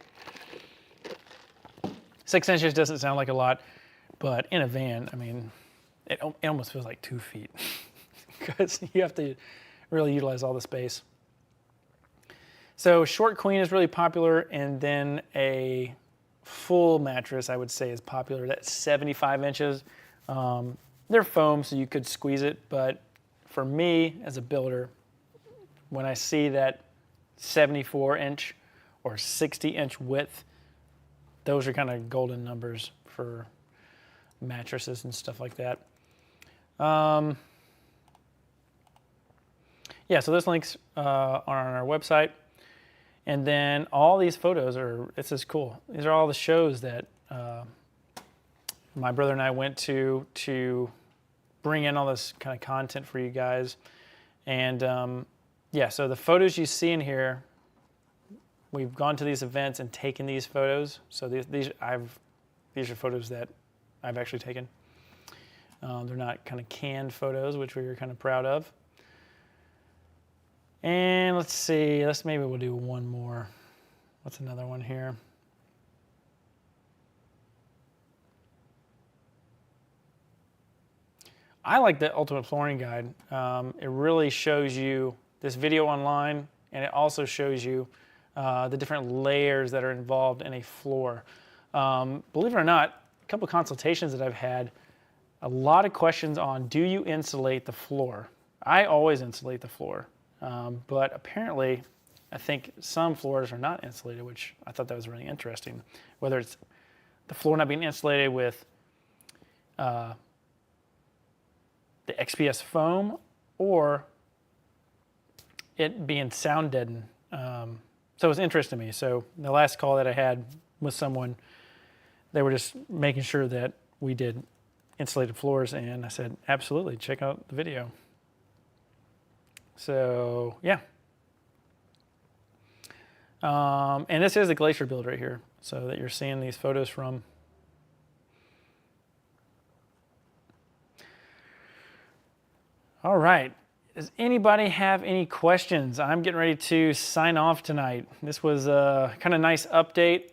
Speaker 1: 6 inches doesn't sound like a lot, but in a van, I mean, it almost feels like 2 feet because you have to really utilize all the space. So short queen is really popular, and then a full mattress, I would say, is popular. That's 75 inches. They're foam, so you could squeeze it, but for me, as a builder, when I see that 74-inch or 60-inch width, those are kind of golden numbers for mattresses and stuff like that. Yeah, so those links are on our website. And then all these photos this is cool. These are all the shows that my brother and I went to bring in all this kind of content for you guys. And yeah, so the photos you see in here, we've gone to these events and taken these photos. So these are photos that I've actually taken. They're not kind of canned photos, which we were kind of proud of. And let's see, maybe we'll do one more. What's another one here? I like the Ultimate Flooring Guide. It really shows you this video online, and it also shows you the different layers that are involved in a floor. Believe it or not, a couple of consultations that I've had, a lot of questions on, do you insulate the floor? I always insulate the floor. But apparently, I think some floors are not insulated, which I thought that was really interesting. Whether it's the floor not being insulated with the XPS foam or it being sound deadened. So it was interesting to me. So the last call that I had with someone, they were just making sure that we did insulated floors, and I said, absolutely, check out the video. So, yeah. And this is the glacier build right here, so that you're seeing these photos from. All right. Does anybody have any questions? I'm getting ready to sign off tonight. This was a kind of nice update.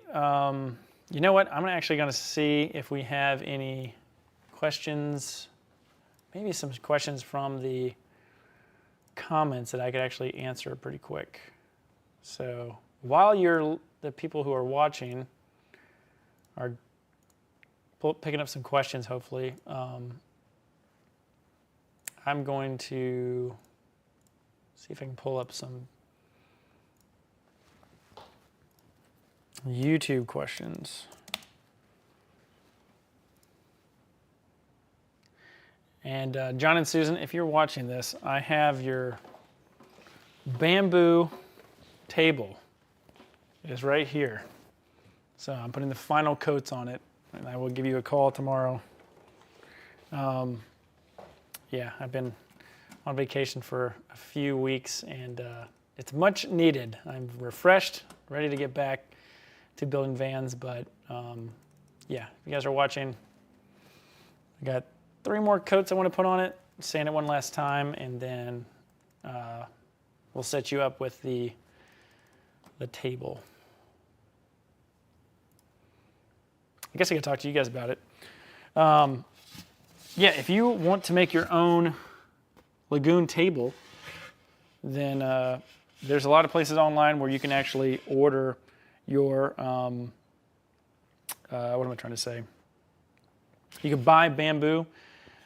Speaker 1: You know what? I'm actually going to see if we have any questions, maybe some questions from the comments that I could actually answer pretty quick. So while the people who are watching are picking up some questions, hopefully, I'm going to see if I can pull up some YouTube questions. And John and Susan, if you're watching this, I have your bamboo table. It is right here. So I'm putting the final coats on it, and I will give you a call tomorrow. Yeah, I've been on vacation for a few weeks, and it's much needed. I'm refreshed, ready to get back to building vans, but yeah, if you guys are watching, I got 3 more coats I want to put on it, sand it one last time, and then we'll set you up with the table. I guess I could talk to you guys about it. Yeah, if you want to make your own lagoon table, then there's a lot of places online where you can actually order your, what am I trying to say? You can buy bamboo.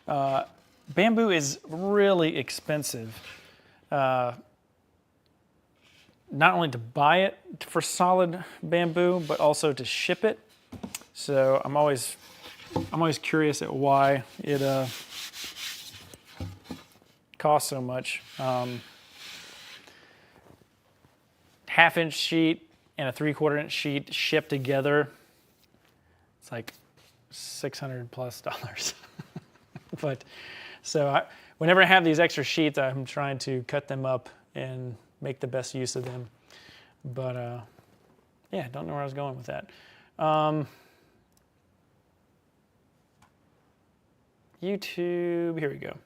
Speaker 1: Bamboo is really expensive. Not only to buy it for solid bamboo, but also to ship it. So I'm always curious at why it costs so much. 1/2-inch sheet and a 3/4 inch sheet shipped together, it's like $600+. But so whenever I have these extra sheets, I'm trying to cut them up and make the best use of them. But yeah, don't know where I was going with that. YouTube, here we go.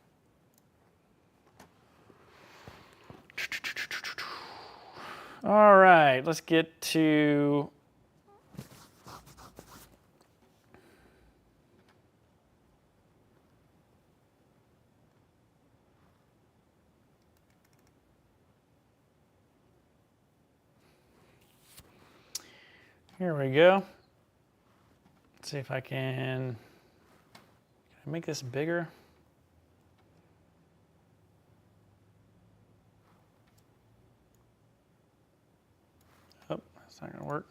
Speaker 1: All right, let's get to here we go. Let's see if I can make this bigger. Oh, that's not gonna work.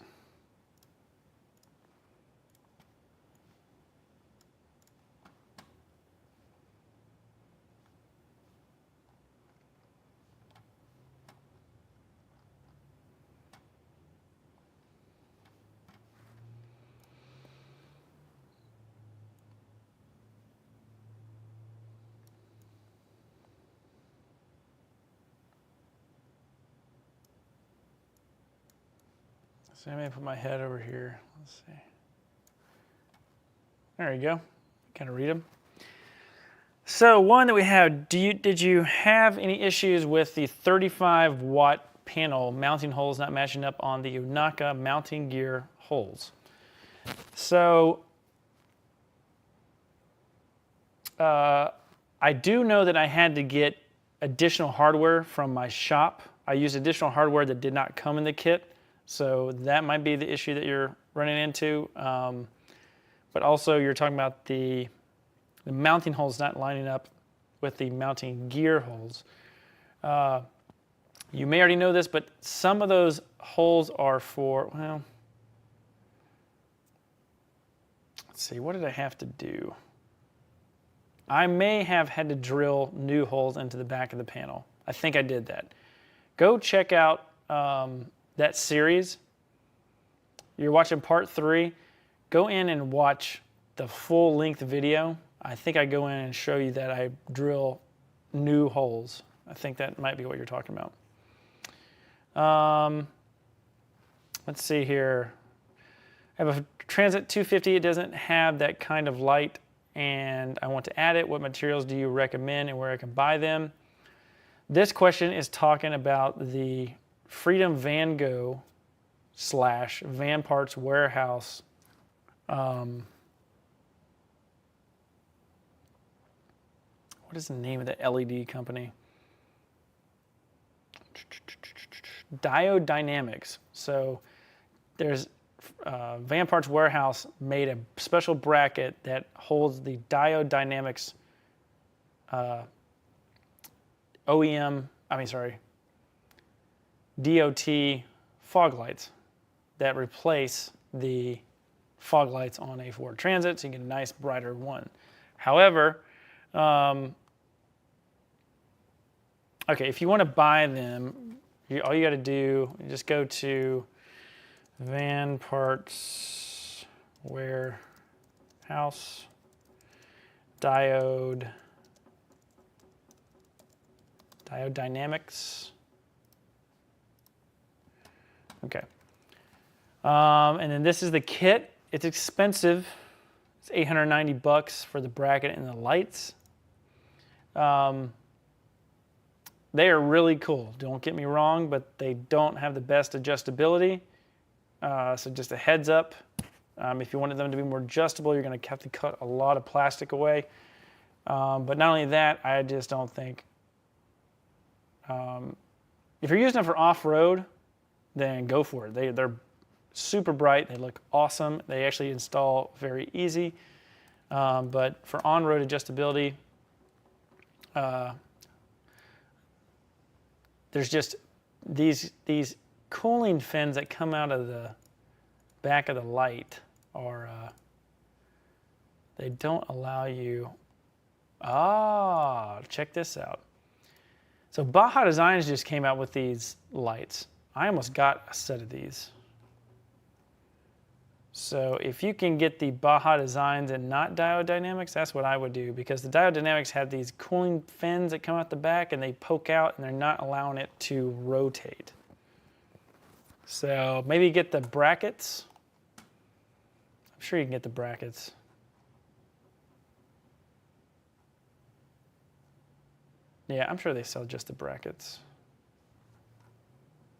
Speaker 1: So I'm going to put my head over here. Let's see. There you go. Kind of read them. So one that we have, did you have any issues with the 35-watt panel mounting holes not matching up on the Unaka mounting gear holes? So I do know that I had to get additional hardware from my shop. I used additional hardware that did not come in the kit, so that might be the issue that you're running into. But also you're talking about the mounting holes not lining up with the mounting gear holes. You may already know this, but some of those holes are for, well, let's see, what did I have to do? I may have had to drill new holes into the back of the panel. I think I did that. Go check out that series. You're watching part 3. Go in and watch the full-length video. I think I go in and show you that I drill new holes. I think that might be what you're talking about. Let's see here. I have a Transit 250. It doesn't have that kind of light, and I want to add it. What materials do you recommend and where I can buy them? This question is talking about the Freedom Van Go / Van Parts Warehouse. What is the name of the LED company? Diode Dynamics. So there's Van Parts Warehouse made a special bracket that holds the Diode Dynamics DOT fog lights that replace the fog lights on a Ford Transit, so you get a nice brighter one. However, okay, if you want to buy them, all you got to do, you just go to Van Parts Warehouse Diode Dynamics. Okay. And then this is the kit. It's expensive. It's $890 for the bracket and the lights. They are really cool. Don't get me wrong, but they don't have the best adjustability. So just a heads up. If you wanted them to be more adjustable, you're going to have to cut a lot of plastic away. But not only that, I just don't think. If you're using them for off-road, then go for it. They're super bright. They look awesome. They actually install very easy. But for on-road adjustability, there's just these cooling fins that come out of the back of the light are they don't allow you. Check this out. So Baja Designs just came out with these lights. I almost got a set of these. So if you can get the Baja Designs and not Diode Dynamics, that's what I would do, because the Diode Dynamics have these cooling fins that come out the back and they poke out and they're not allowing it to rotate. So maybe get the brackets. I'm sure you can get the brackets. Yeah, I'm sure they sell just the brackets.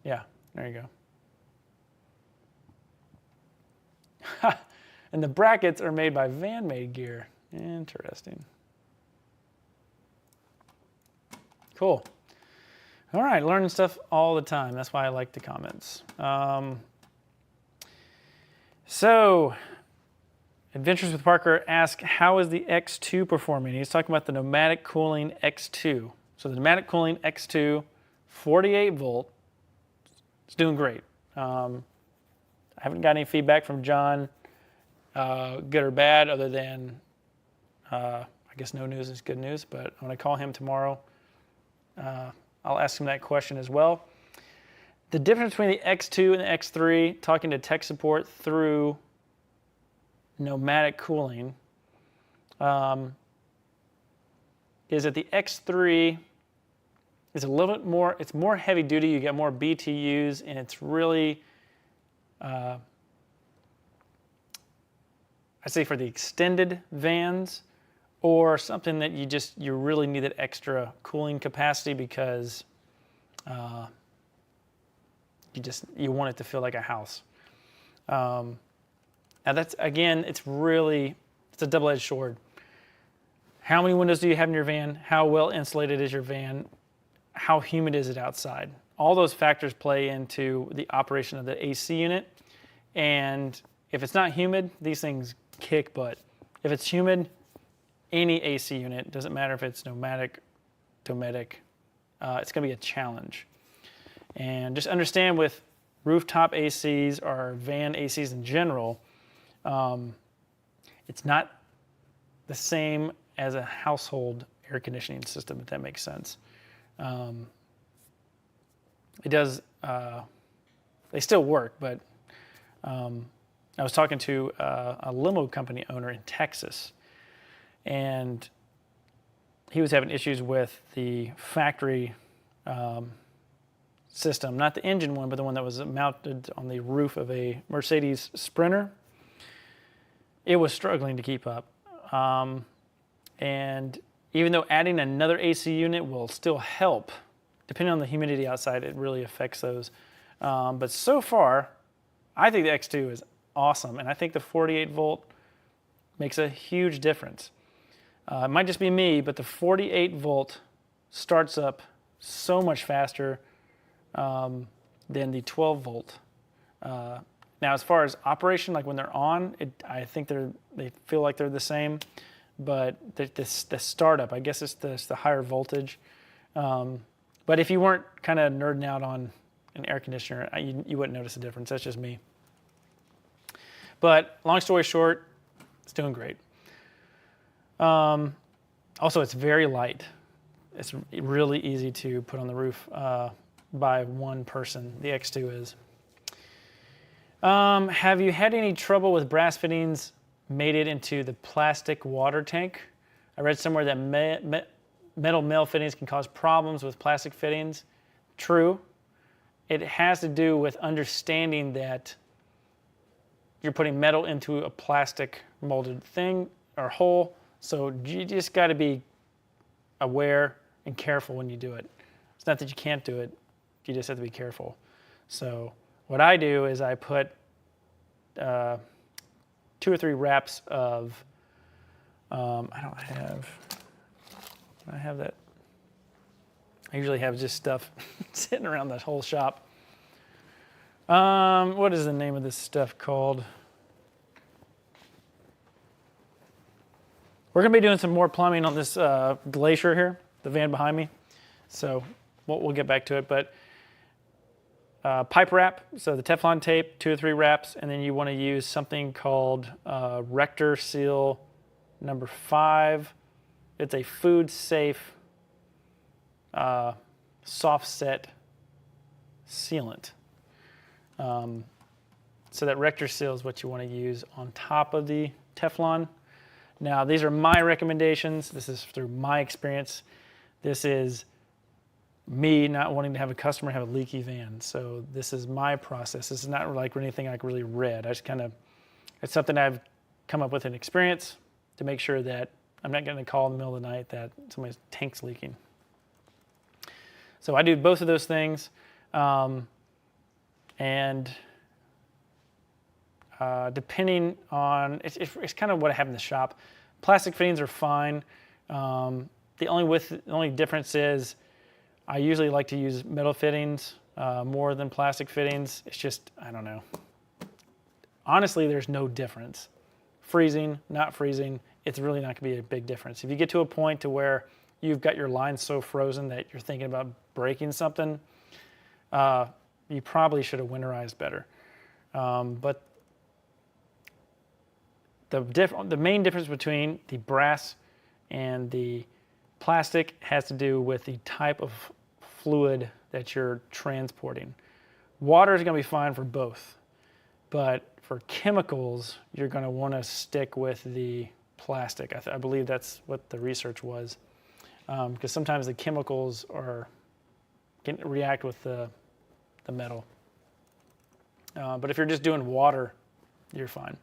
Speaker 1: Yeah, there you go. And the brackets are made by Van Made Gear. Interesting. Cool. All right, learning stuff all the time. That's why I like the comments. So, Adventures with Parker asks, how is the X2 performing? He's talking about the pneumatic cooling X2. So the pneumatic cooling X2, 48 volt, it's doing great. I haven't got any feedback from John, good or bad, other than, I guess no news is good news, but when I call him tomorrow, I'll ask him that question as well. The difference between the X2 and the X3, talking to tech support through pneumatic cooling, is that the X3 is a little bit more, it's more heavy duty, you get more BTUs, and it's really, I'd say for the extended vans, or something that you really need that extra cooling capacity because you want it to feel like a house. Now that's, again, it's a double-edged sword. How many windows do you have in your van? How well insulated is your van? How humid is it outside? All those factors play into the operation of the AC unit. And if it's not humid, these things kick butt. If it's humid, any AC unit, doesn't matter if it's pneumatic, dometic, it's going to be a challenge. And just understand with rooftop ACs or van ACs in general, it's not the same as a household air conditioning system, if that makes sense. It does, they still work, but I was talking to a limo company owner in Texas, and he was having issues with the factory system, not the engine one, but the one that was mounted on the roof of a Mercedes Sprinter. It was struggling to keep up. And even though adding another AC unit will still help, depending on the humidity outside, it really affects those. But so far, I think the X2 is awesome, and I think the 48 volt makes a huge difference. It might just be me, but the 48 volt starts up so much faster than the 12 volt. Now, as far as operation, like when they're on, I think they feel like they're the same, but the startup, I guess it's the higher voltage. But if you weren't kind of nerding out on an air conditioner, you wouldn't notice a difference. That's just me. But long story short, it's doing great. Also, it's very light. It's really easy to put on the roof by one person. The X2 is. Have you had any trouble with brass fittings mated into the plastic water tank? I read somewhere that metal male fittings can cause problems with plastic fittings. True. It has to do with understanding that you're putting metal into a plastic molded thing or hole, so you just got to be aware and careful when you do it. It's not that you can't do it, you just have to be careful. So what I do is I put 2 or 3 wraps of, I have that. I usually have just stuff sitting around the whole shop. What is the name of this stuff called? We're going to be doing some more plumbing on this Glacier here, the van behind me. So we'll get back to it. But pipe wrap, so the Teflon tape, 2 or 3 wraps, and then you want to use something called Rector Seal number 5. It's a food safe soft set sealant. So that Rector Seal is what you want to use on top of the Teflon. Now, these are my recommendations. This is through my experience. This is me not wanting to have a customer have a leaky van. So this is my process. This is not like anything I really read. I just it's something I've come up with in experience to make sure that I'm not getting a call in the middle of the night that somebody's tank's leaking. So I do both of those things. Depending on, it's kind of what I have in the shop. Plastic fittings are fine. The only difference is I usually like to use metal fittings more than plastic fittings. It's just, I don't know. Honestly, there's no difference. Freezing, not freezing, it's really not gonna be a big difference. If you get to a point to where you've got your line so frozen that you're thinking about breaking something, you probably should have winterized better. But the main difference between the brass and the plastic has to do with the type of fluid that you're transporting. Water is going to be fine for both, but for chemicals, you're going to want to stick with the plastic. I believe that's what the research was, because sometimes the chemicals can react with the metal. But if you're just doing water, you're fine.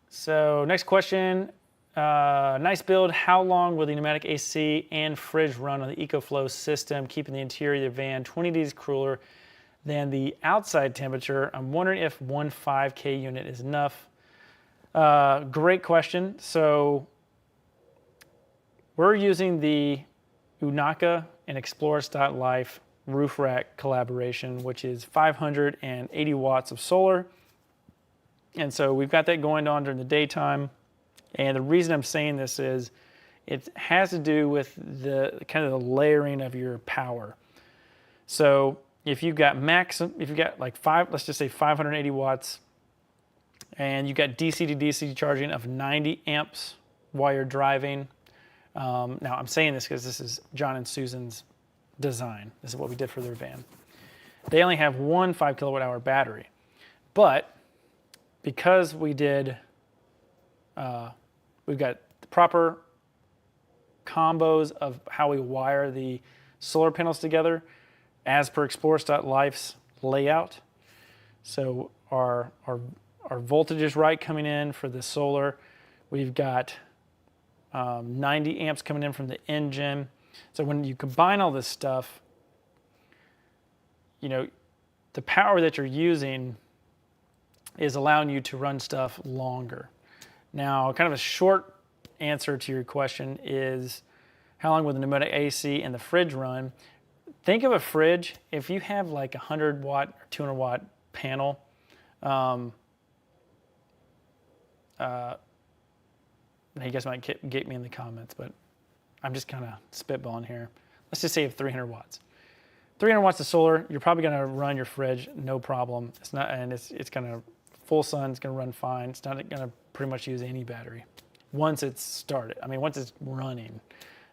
Speaker 1: So next question, nice build. How long will the pneumatic AC and fridge run on the EcoFlow system, keeping the interior of the van 20 degrees cooler than the outside temperature? I'm wondering if 1 5K unit is enough. Great question. So we're using the Unaka and Explorers.life roof rack collaboration, which is 580 watts of solar. And so we've got that going on during the daytime. And the reason I'm saying this is it has to do with the kind of the layering of your power. So if you've got like let's just say 580 watts, and you got DC to DC charging of 90 amps while you're driving. Now I'm saying this because this is John and Susan's design. This is what we did for their van. They only have one 5 kilowatt hour battery, but because we did, we've got the proper combos of how we wire the solar panels together as per Explorers.life's layout. So our voltage is right coming in for the solar. We've got 90 amps coming in from the engine. So when you combine all this stuff, you know, the power that you're using is allowing you to run stuff longer. Now, kind of a short answer to your question is how long will the pneumatic AC and the fridge run? Think of a fridge. If you have like a 100 watt or 200 watt panel, you guys might get me in the comments, but I'm just kind of spitballing here. Let's just say you have 300 watts. 300 watts of solar, you're probably going to run your fridge no problem. It's not, and it's going to full sun. It's going to run fine. It's not going to pretty much use any battery once it's started. I mean, once it's running,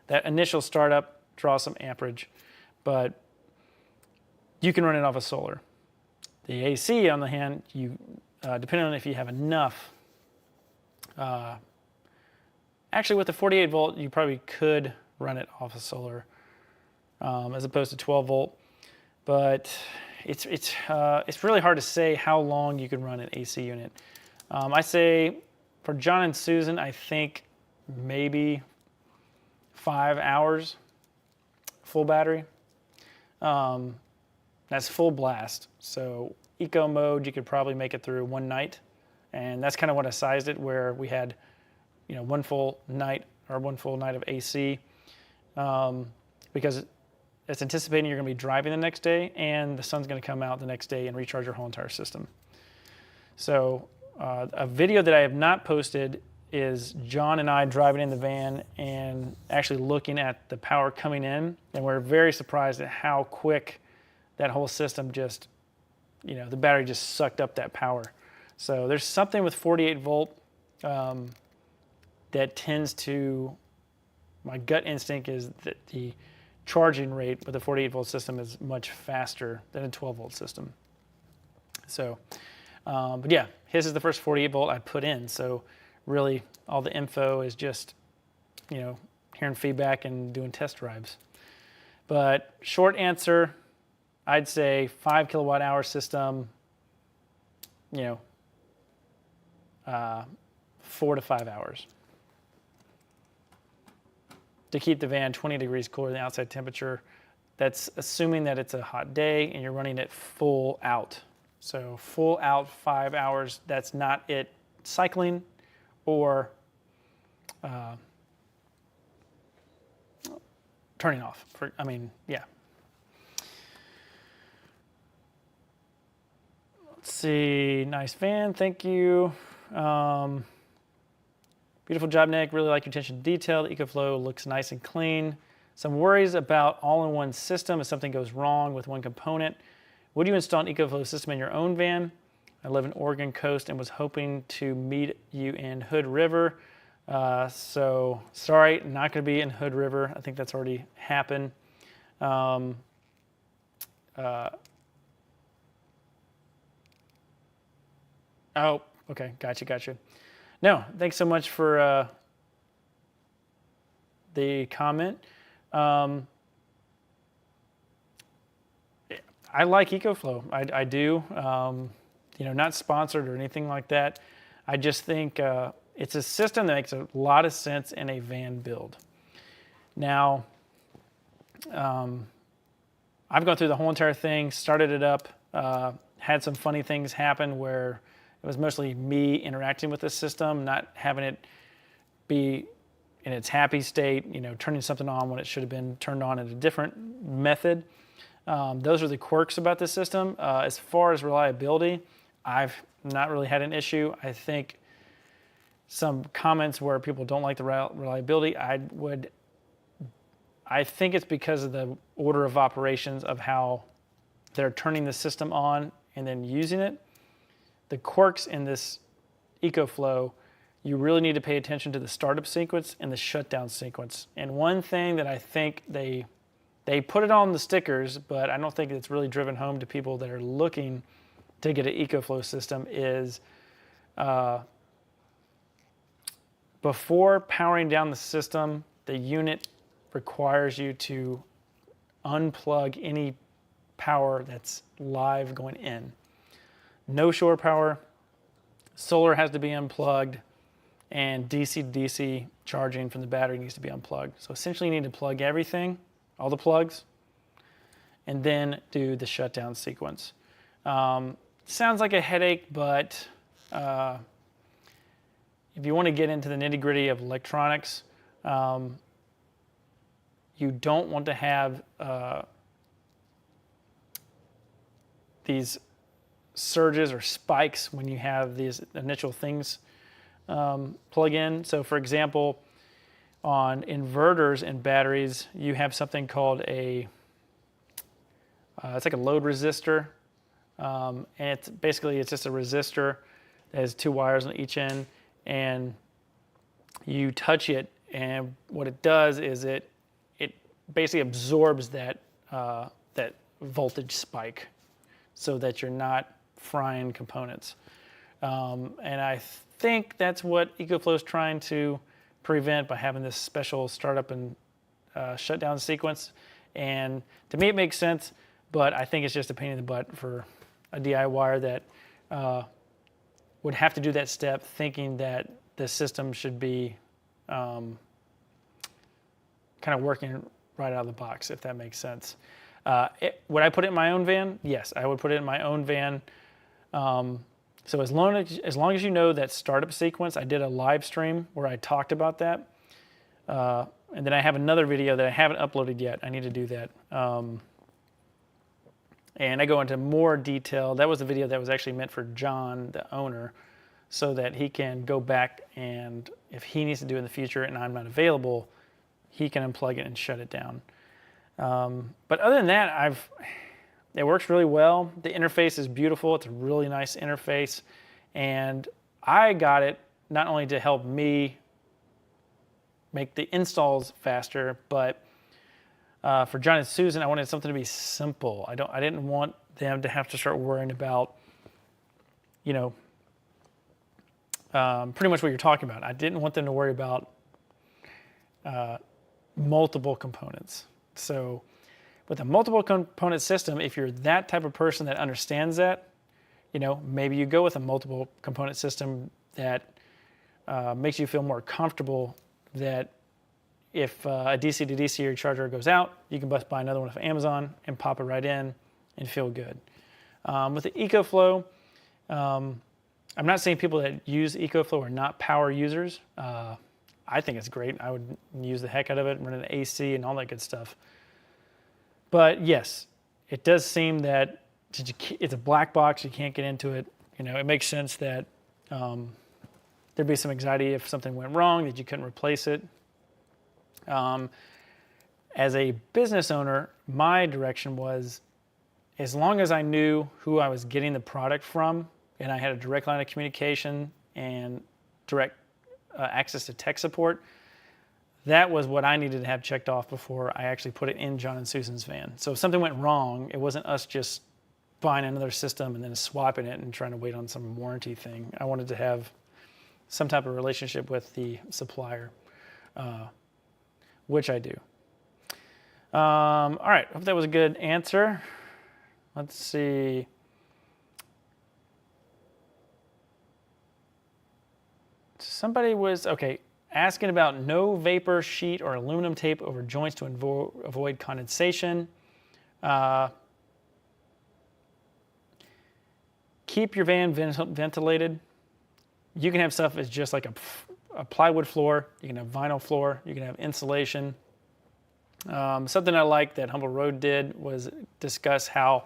Speaker 1: that initial startup draws some amperage, but you can run it off of solar. The AC, on the hand, you depending on if you have enough. Actually, with the 48 volt, you probably could run it off of solar as opposed to 12 volt. But it's really hard to say how long you can run an AC unit. I say for John and Susan, I think maybe 5 hours full battery. That's full blast. So eco mode, you could probably make it through one night. And that's kind of what I sized it, where we had, you know, one full night of AC, because it's anticipating you're going to be driving the next day, and the sun's going to come out the next day and recharge your whole entire system. So a video that I have not posted is John and I driving in the van and actually looking at the power coming in, and we're very surprised at how quick that whole system just, you know, the battery just sucked up that power. So there's something with 48 volt that tends to, my gut instinct is that the charging rate with a 48 volt system is much faster than a 12 volt system. So, but yeah, his is the first 48 volt I put in. So really all the info is just, you know, hearing feedback and doing test drives. But short answer, I'd say 5 kilowatt hour system, you know, 4 to 5 hours to keep the van 20 degrees cooler than the outside temperature. That's assuming that it's a hot day and you're running it full out. So full out 5 hours, that's not it cycling or turning off. Yeah. Let's see, nice van, thank you. Beautiful job, Nick. Really like your attention to detail. The EcoFlow looks nice and clean. Some worries about all-in-one system if something goes wrong with one component. Would you install an EcoFlow system in your own van? I live in Oregon coast and was hoping to meet you in Hood River. So sorry, not going to be in Hood River. I think that's already happened. Oh, okay, gotcha. No, thanks so much for the comment. I like EcoFlow. I do. Not sponsored or anything like that. I just think it's a system that makes a lot of sense in a van build. Now, I've gone through the whole entire thing, started it up, had some funny things happen where it was mostly me interacting with the system, not having it be in its happy state, turning something on when it should have been turned on in a different method. Those are the quirks about the system. As far as reliability, I've not really had an issue. I think some comments where people don't like the reliability, I think it's because of the order of operations of how they're turning the system on and then using it. The quirks in this EcoFlow, you really need to pay attention to the startup sequence and the shutdown sequence. And one thing that I think they put it on the stickers, but I don't think it's really driven home to people that are looking to get an EcoFlow system is before powering down the system, the unit requires you to unplug any power that's live going in. No shore power, solar has to be unplugged, and DC to DC charging from the battery needs to be unplugged. So essentially you need to plug everything, all the plugs, and then do the shutdown sequence. Sounds like a headache, but if you want to get into the nitty-gritty of electronics, you don't want to have these surges or spikes when you have these initial things plug in. So for example, on inverters and batteries, you have something called it's like a load resistor. And it's just a resistor that has two wires on each end, and you touch it, and what it does is it basically absorbs that voltage spike so that you're not frying components. And I think that's what EcoFlow is trying to prevent by having this special startup and shutdown sequence. And to me it makes sense, but I think it's just a pain in the butt for a DIYer that would have to do that step thinking that the system should be kind of working right out of the box, if that makes sense. Would I put it in my own van? Yes, I would put it in my own van. So as long as you know that startup sequence, I did a live stream where I talked about that. And then I have another video that I haven't uploaded yet. I need to do that. And I go into more detail. That was the video that was actually meant for John, the owner, so that he can go back and if he needs to do it in the future and I'm not available, he can unplug it and shut it down. But other than that, it works really well. The interface is beautiful. It's a really nice interface. And I got it not only to help me make the installs faster, but for John and Susan, I wanted something to be simple. I didn't want them to have to start worrying about, pretty much what you're talking about. I didn't want them to worry about multiple components. So with a multiple component system, if you're that type of person that understands that, maybe you go with a multiple component system that makes you feel more comfortable that if a DC to DC charger goes out, you can buy another one off Amazon and pop it right in and feel good. With the EcoFlow, I'm not saying people that use EcoFlow are not power users. I think it's great. I would use the heck out of it, run an AC and all that good stuff. But yes, it does seem that it's a black box. You can't get into it. It makes sense that there'd be some anxiety if something went wrong, that you couldn't replace it. As a business owner, my direction was, as long as I knew who I was getting the product from, and I had a direct line of communication and direct access to tech support, that was what I needed to have checked off before I actually put it in John and Susan's van. So if something went wrong, it wasn't us just buying another system and then swapping it and trying to wait on some warranty thing. I wanted to have some type of relationship with the supplier, which I do. All right, hope that was a good answer. let's see. Somebody was, okay, asking about no vapor sheet or aluminum tape over joints to avoid condensation. Keep your van ventilated. You can have stuff that's just like a plywood floor. You can have vinyl floor. You can have insulation. Something I like that Humble Road did was discuss how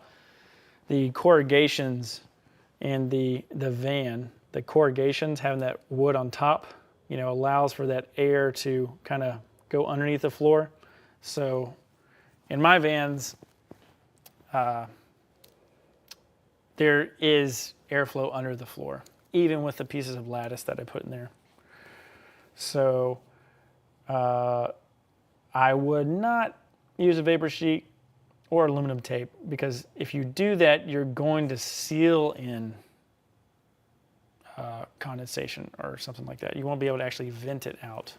Speaker 1: the corrugations in the van, the corrugations having that wood on top, you know, allows for that air to kind of go underneath the floor. So in my vans, there is airflow under the floor, even with the pieces of lattice that I put in there. So I would not use a vapor sheet or aluminum tape, because if you do that, you're going to seal in condensation or something like that. You won't be able to actually vent it out.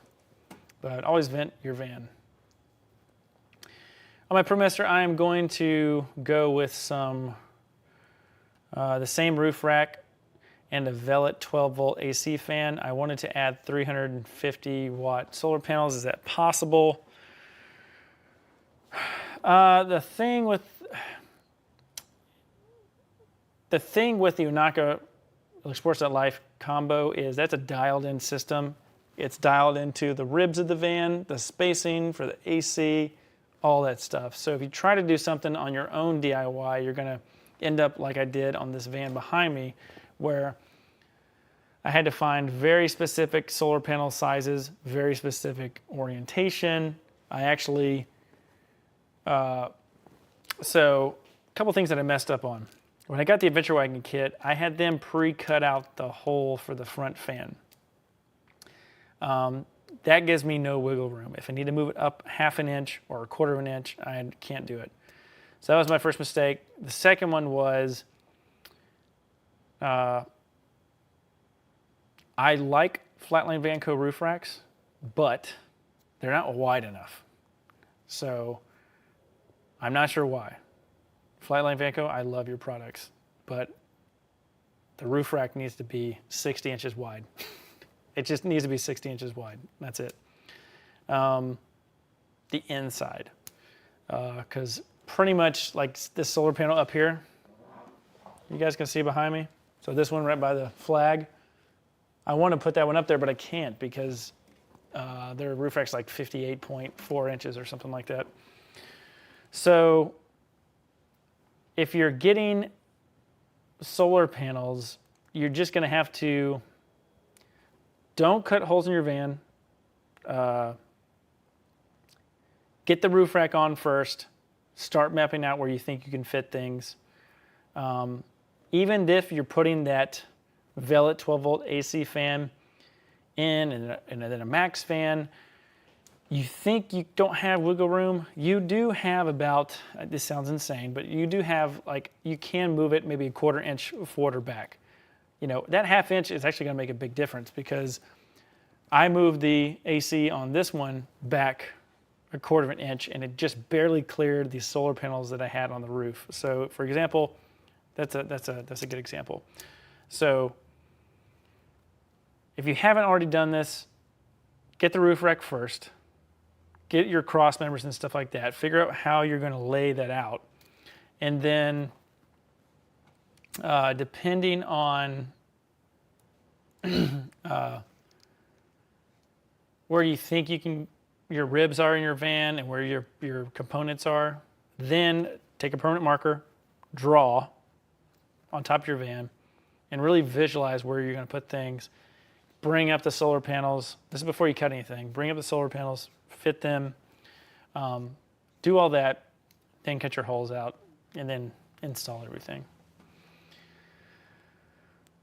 Speaker 1: But always vent your van. On my ProMaster, I am going to go with some the same roof rack and a Velvet 12-volt AC fan. I wanted to add 350-watt solar panels. Is that possible? The thing with the Unaka Sports.Life combo is that's a dialed-in system. It's dialed into the ribs of the van, the spacing for the AC, all that stuff. So if you try to do something on your own DIY, you're going to end up like I did on this van behind me, where I had to find very specific solar panel sizes, very specific orientation. I actually, so a couple things that I messed up on. When I got the Adventure Wagon kit, I had them pre-cut out the hole for the front fan. That gives me no wiggle room. If I need to move it up half an inch or a quarter of an inch, I can't do it. So that was my first mistake. The second one was I like Flatline Vanco roof racks, but they're not wide enough. So I'm not sure why. Flatline Vanco, I love your products, but the roof rack needs to be 60 inches wide. It just needs to be 60 inches wide. That's it. The inside, because pretty much like this solar panel up here, you guys can see behind me. So this one right by the flag, I want to put that one up there, but I can't because their roof rack's like 58.4 inches or something like that. So if you're getting solar panels, you're just going to have to, don't cut holes in your van. Get the roof rack on first. Start mapping out where you think you can fit things. Even if you're putting that Velvet 12-volt AC fan in and then a max fan, you think you don't have wiggle room. You do have about, this sounds insane, but you do have, like, you can move it maybe a quarter inch forward or back. You know, that half inch is actually going to make a big difference, because I moved the AC on this one back a quarter of an inch, and it just barely cleared the solar panels that I had on the roof. So, for example, that's a good example. So, if you haven't already done this, get the roof rack first. Get your cross members and stuff like that. Figure out how you're going to lay that out, and then depending on where you think your ribs are in your van and where your components are, then take a permanent marker, draw on top of your van, and really visualize where you're going to put things. Bring up the solar panels. This is before you cut anything. Bring up the solar panels, fit them, do all that, then cut your holes out, and then install everything.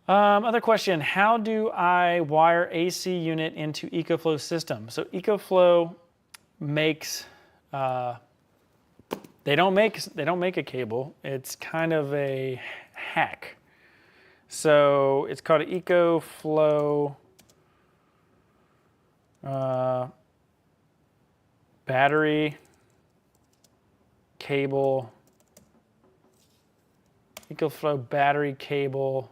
Speaker 1: Other question, how do I wire AC unit into EcoFlow system? So EcoFlow makes, they don't make a cable. It's kind of a hack. So it's called an EcoFlow battery cable EcoFlow battery cable.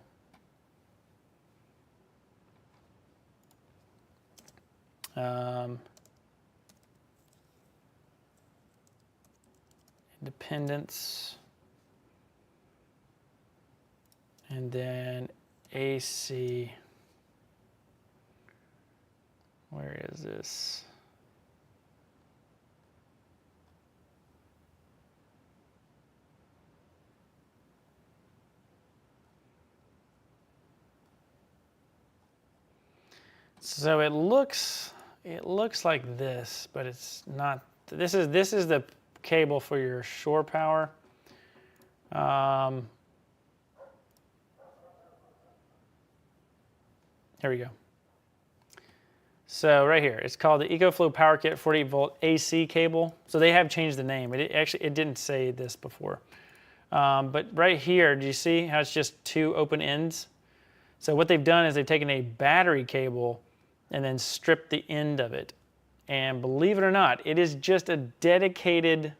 Speaker 1: Independence. And then AC. Where is this? So it looks like this, but it's not. This is the cable for your shore power. Here we go. So right here, it's called the EcoFlow Power Kit 48 volt AC cable. So they have changed the name. It didn't say this before. But right here, do you see how it's just two open ends? So what they've done is they've taken a battery cable and then stripped the end of it. And believe it or not, it is just a dedicated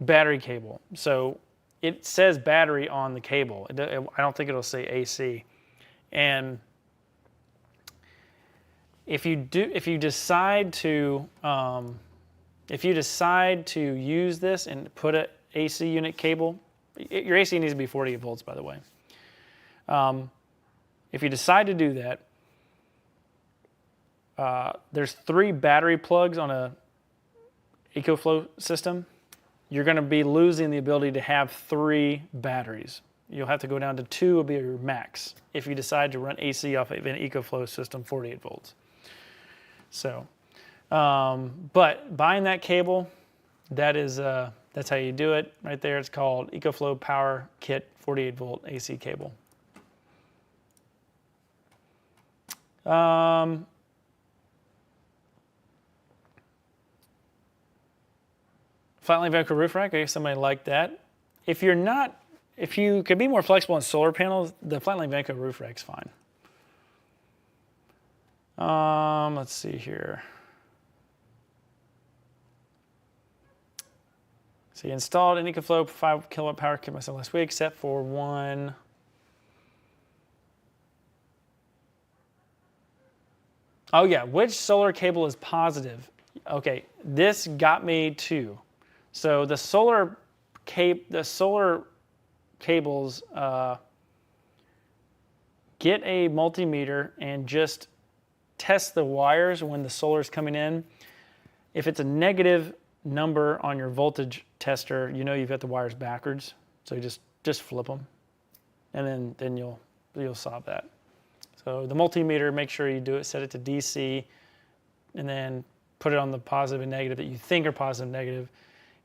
Speaker 1: battery cable. So it says battery on the cable. I don't think it'll say AC. And if you decide to use this and put an AC unit cable, your AC needs to be 48 volts, by the way. If you decide to do that, there's 3 battery plugs on a EcoFlow system. You're going to be losing the ability to have 3 batteries. You'll have to go down to 2 will be your max if you decide to run AC off of an EcoFlow system 48 volts. So, but buying that cable, that's how you do it right there. It's called EcoFlow Power Kit 48 volt AC cable. Flat-line Velcro roof rack, I guess somebody liked that. If you could be more flexible on solar panels, the flat-line Velcro roof rack's fine. Let's see here. So you installed an EcoFlow 5 kilowatt power kit myself last week, except for one. Oh yeah, which solar cable is positive? Okay, this got me too. So the solar cables, get a multimeter and just test the wires when the solar is coming in. If it's a negative number on your voltage tester, you know you've got the wires backwards. So you just flip them, and then you'll solve that. So the multimeter, make sure you do it, set it to DC, and then put it on the positive and negative that you think are positive and negative.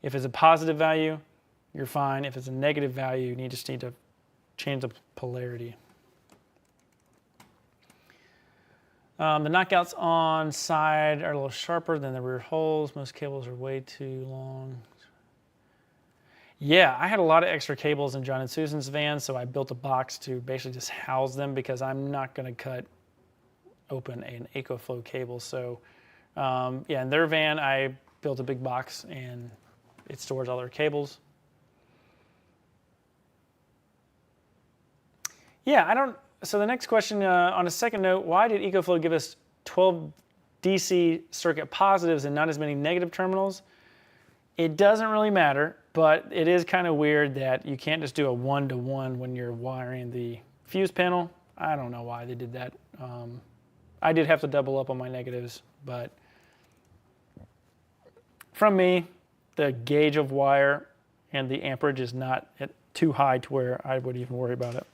Speaker 1: If it's a positive value, you're fine. If it's a negative value, you just need to change the polarity. The knockouts on side are a little sharper than the rear holes. Most cables are way too long. Yeah, I had a lot of extra cables in John and Susan's van, so I built a box to basically just house them because I'm not going to cut open an EcoFlow cable. So yeah, in their van, I built a big box and it stores all their cables. Yeah, so the next question, on a second note, why did EcoFlow give us 12 DC circuit positives and not as many negative terminals? It doesn't really matter, but it is kind of weird that you can't just do a 1-to-1 when you're wiring the fuse panel. I don't know why they did that. I did have to double up on my negatives, but from me, the gauge of wire and the amperage is not too high to where I would even worry about it.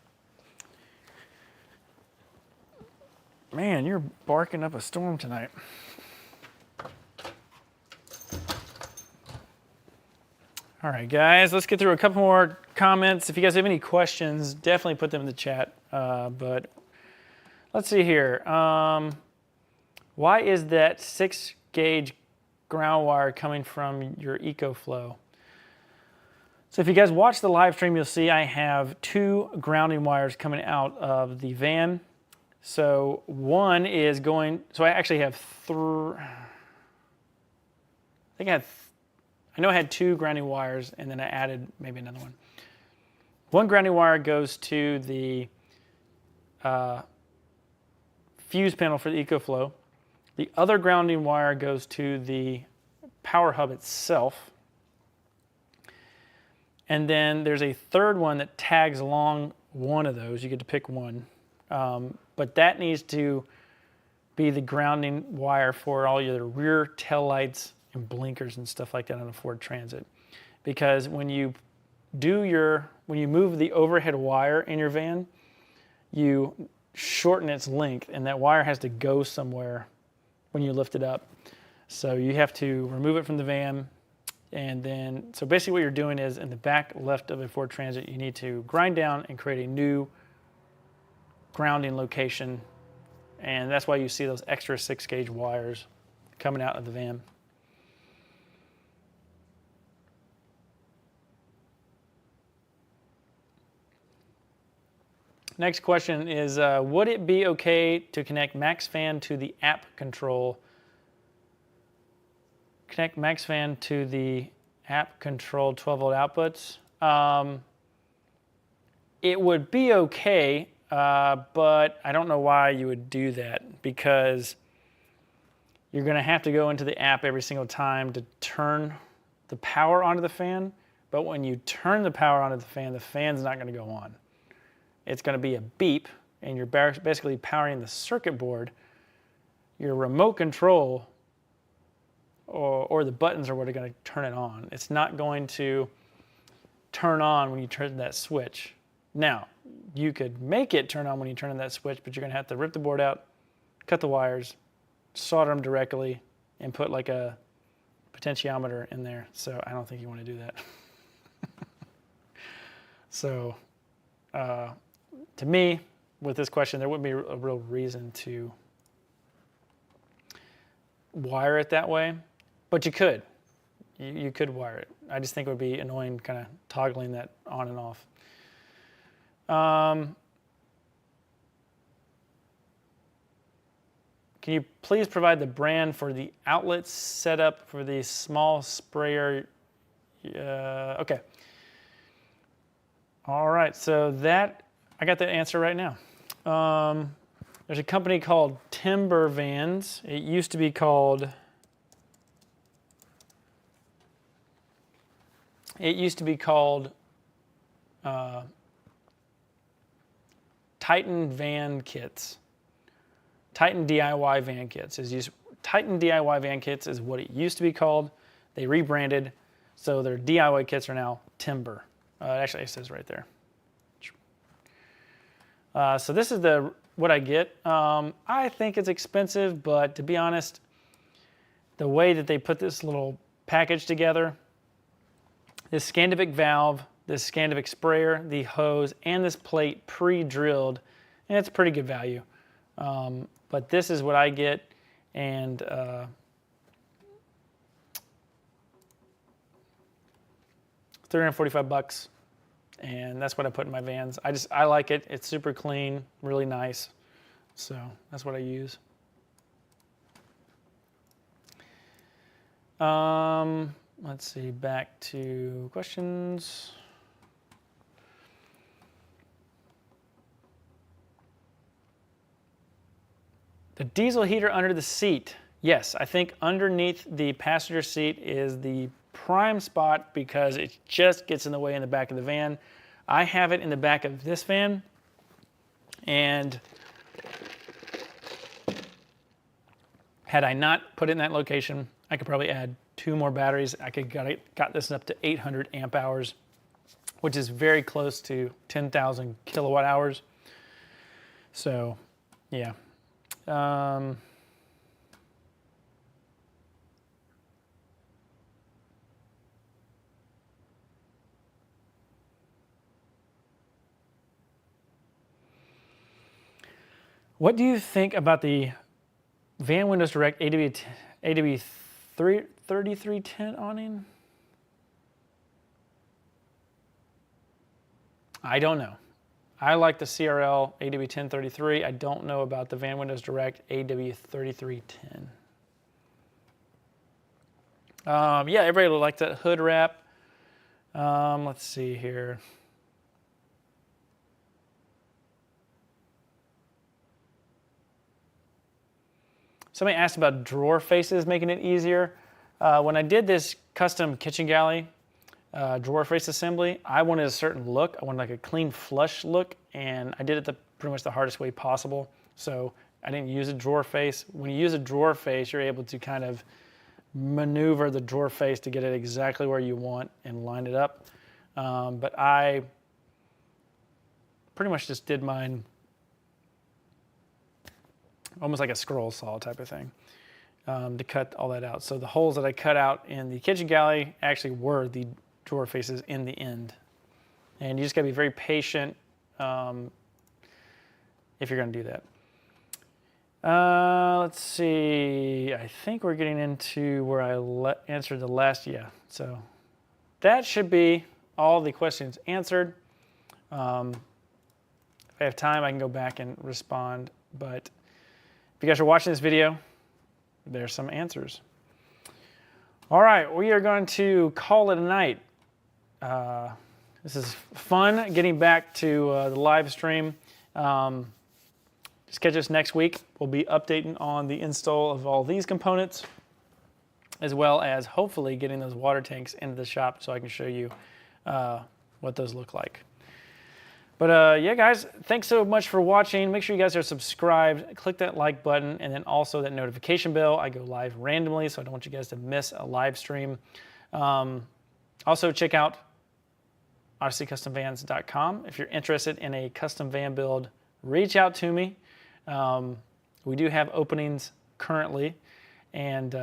Speaker 1: Man, you're barking up a storm tonight. All right, guys, let's get through a couple more comments. If you guys have any questions, definitely put them in the chat. But let's see here. Why is that 6-gauge ground wire coming from your EcoFlow? So if you guys watch the live stream, you'll see I have 2 grounding wires coming out of the van. So one is going, so I actually have I know I had 2 grounding wires and then I added maybe another one. One grounding wire goes to the fuse panel for the EcoFlow. The other grounding wire goes to the power hub itself. And then there's a third one that tags along one of those. You get to pick one. But that needs to be the grounding wire for all your rear tail lights and blinkers and stuff like that on a Ford Transit. Because when you move the overhead wire in your van, you shorten its length, and that wire has to go somewhere when you lift it up. So you have to remove it from the van, and then, so basically what you're doing is in the back left of a Ford Transit, you need to grind down and create a new grounding location, and that's why you see those extra 6-gauge wires coming out of the van. Next question is, would it be okay to connect MaxFan to the app control? Connect MaxFan to the app control 12-volt outputs? It would be okay, but I don't know why you would do that, because you're going to have to go into the app every single time to turn the power onto the fan. But when you turn the power onto the fan's not going to go on. It's going to be a beep, and you're basically powering the circuit board. Your remote control or the buttons are what are going to turn it on. It's not going to turn on when you turn that switch. Now, you could make it turn on when you turn on that switch, but you're going to have to rip the board out, cut the wires, solder them directly, and put like a potentiometer in there. So I don't think you want to do that. So to me, with this question, there wouldn't be a real reason to wire it that way, but you could. You could wire it. I just think it would be annoying kind of toggling that on and off. Can you please provide the brand for the outlet setup for the small sprayer? Okay. All right, so that, I got that answer right now. There's a company called Timber Vans. It used to be called, Titan Van Kits. Titan DIY Van Kits. Titan DIY Van Kits is what it used to be called. They rebranded, so their DIY kits are now Timber. Actually, it says right there. So this is what I get. I think it's expensive, but to be honest, the way that they put this little package together, this Scandivic valve, this Scandivic sprayer, the hose, and this plate pre-drilled, and it's pretty good value. But this is what I get, and $345, and that's what I put in my vans. I like it. It's super clean, really nice. So that's what I use. Let's see, back to questions. The diesel heater under the seat. Yes, I think underneath the passenger seat is the prime spot because it just gets in the way in the back of the van. I have it in the back of this van, and had I not put it in that location, I could probably add 2 more batteries. I could got this up to 800 amp hours, which is very close to 10,000 kilowatt hours. So, yeah. What do you think about the Van Windows Direct AW3310 awning? I don't know. I like the CRL AW1033. I don't know about the Van Windows Direct AW3310. Yeah, everybody likes that hood wrap. Let's see here. Somebody asked about drawer faces, making it easier. When I did this custom kitchen galley drawer face assembly, I wanted a certain look. I wanted like a clean flush look, and I did it pretty much the hardest way possible. So I didn't use a drawer face. When you use a drawer face, you're able to kind of maneuver the drawer face to get it exactly where you want and line it up. But I pretty much just did mine almost like a scroll saw type of thing to cut all that out. So the holes that I cut out in the kitchen galley actually were the drawer faces in the end. And you just gotta be very patient if you're gonna do that. Let's see, I think we're getting into where I answered the last, yeah. So that should be all the questions answered. If I have time, I can go back and respond, but if you guys are watching this video, there's some answers. All right, we are going to call it a night. This is fun getting back to the live stream. Just catch us next week. We'll be updating on the install of all these components, as well as hopefully getting those water tanks into the shop so I can show you what those look like. But yeah, guys, thanks so much for watching. Make sure you guys are subscribed. Click that like button and then also that notification bell. I go live randomly, so I don't want you guys to miss a live stream. Also, check out odysseycustomvans.com. If you're interested in a custom van build, reach out to me. We do have openings currently, and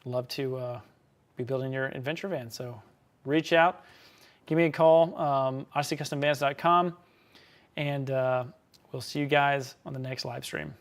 Speaker 1: love to be building your adventure van. So reach out, give me a call, odysseycustomvans.com, and we'll see you guys on the next live stream.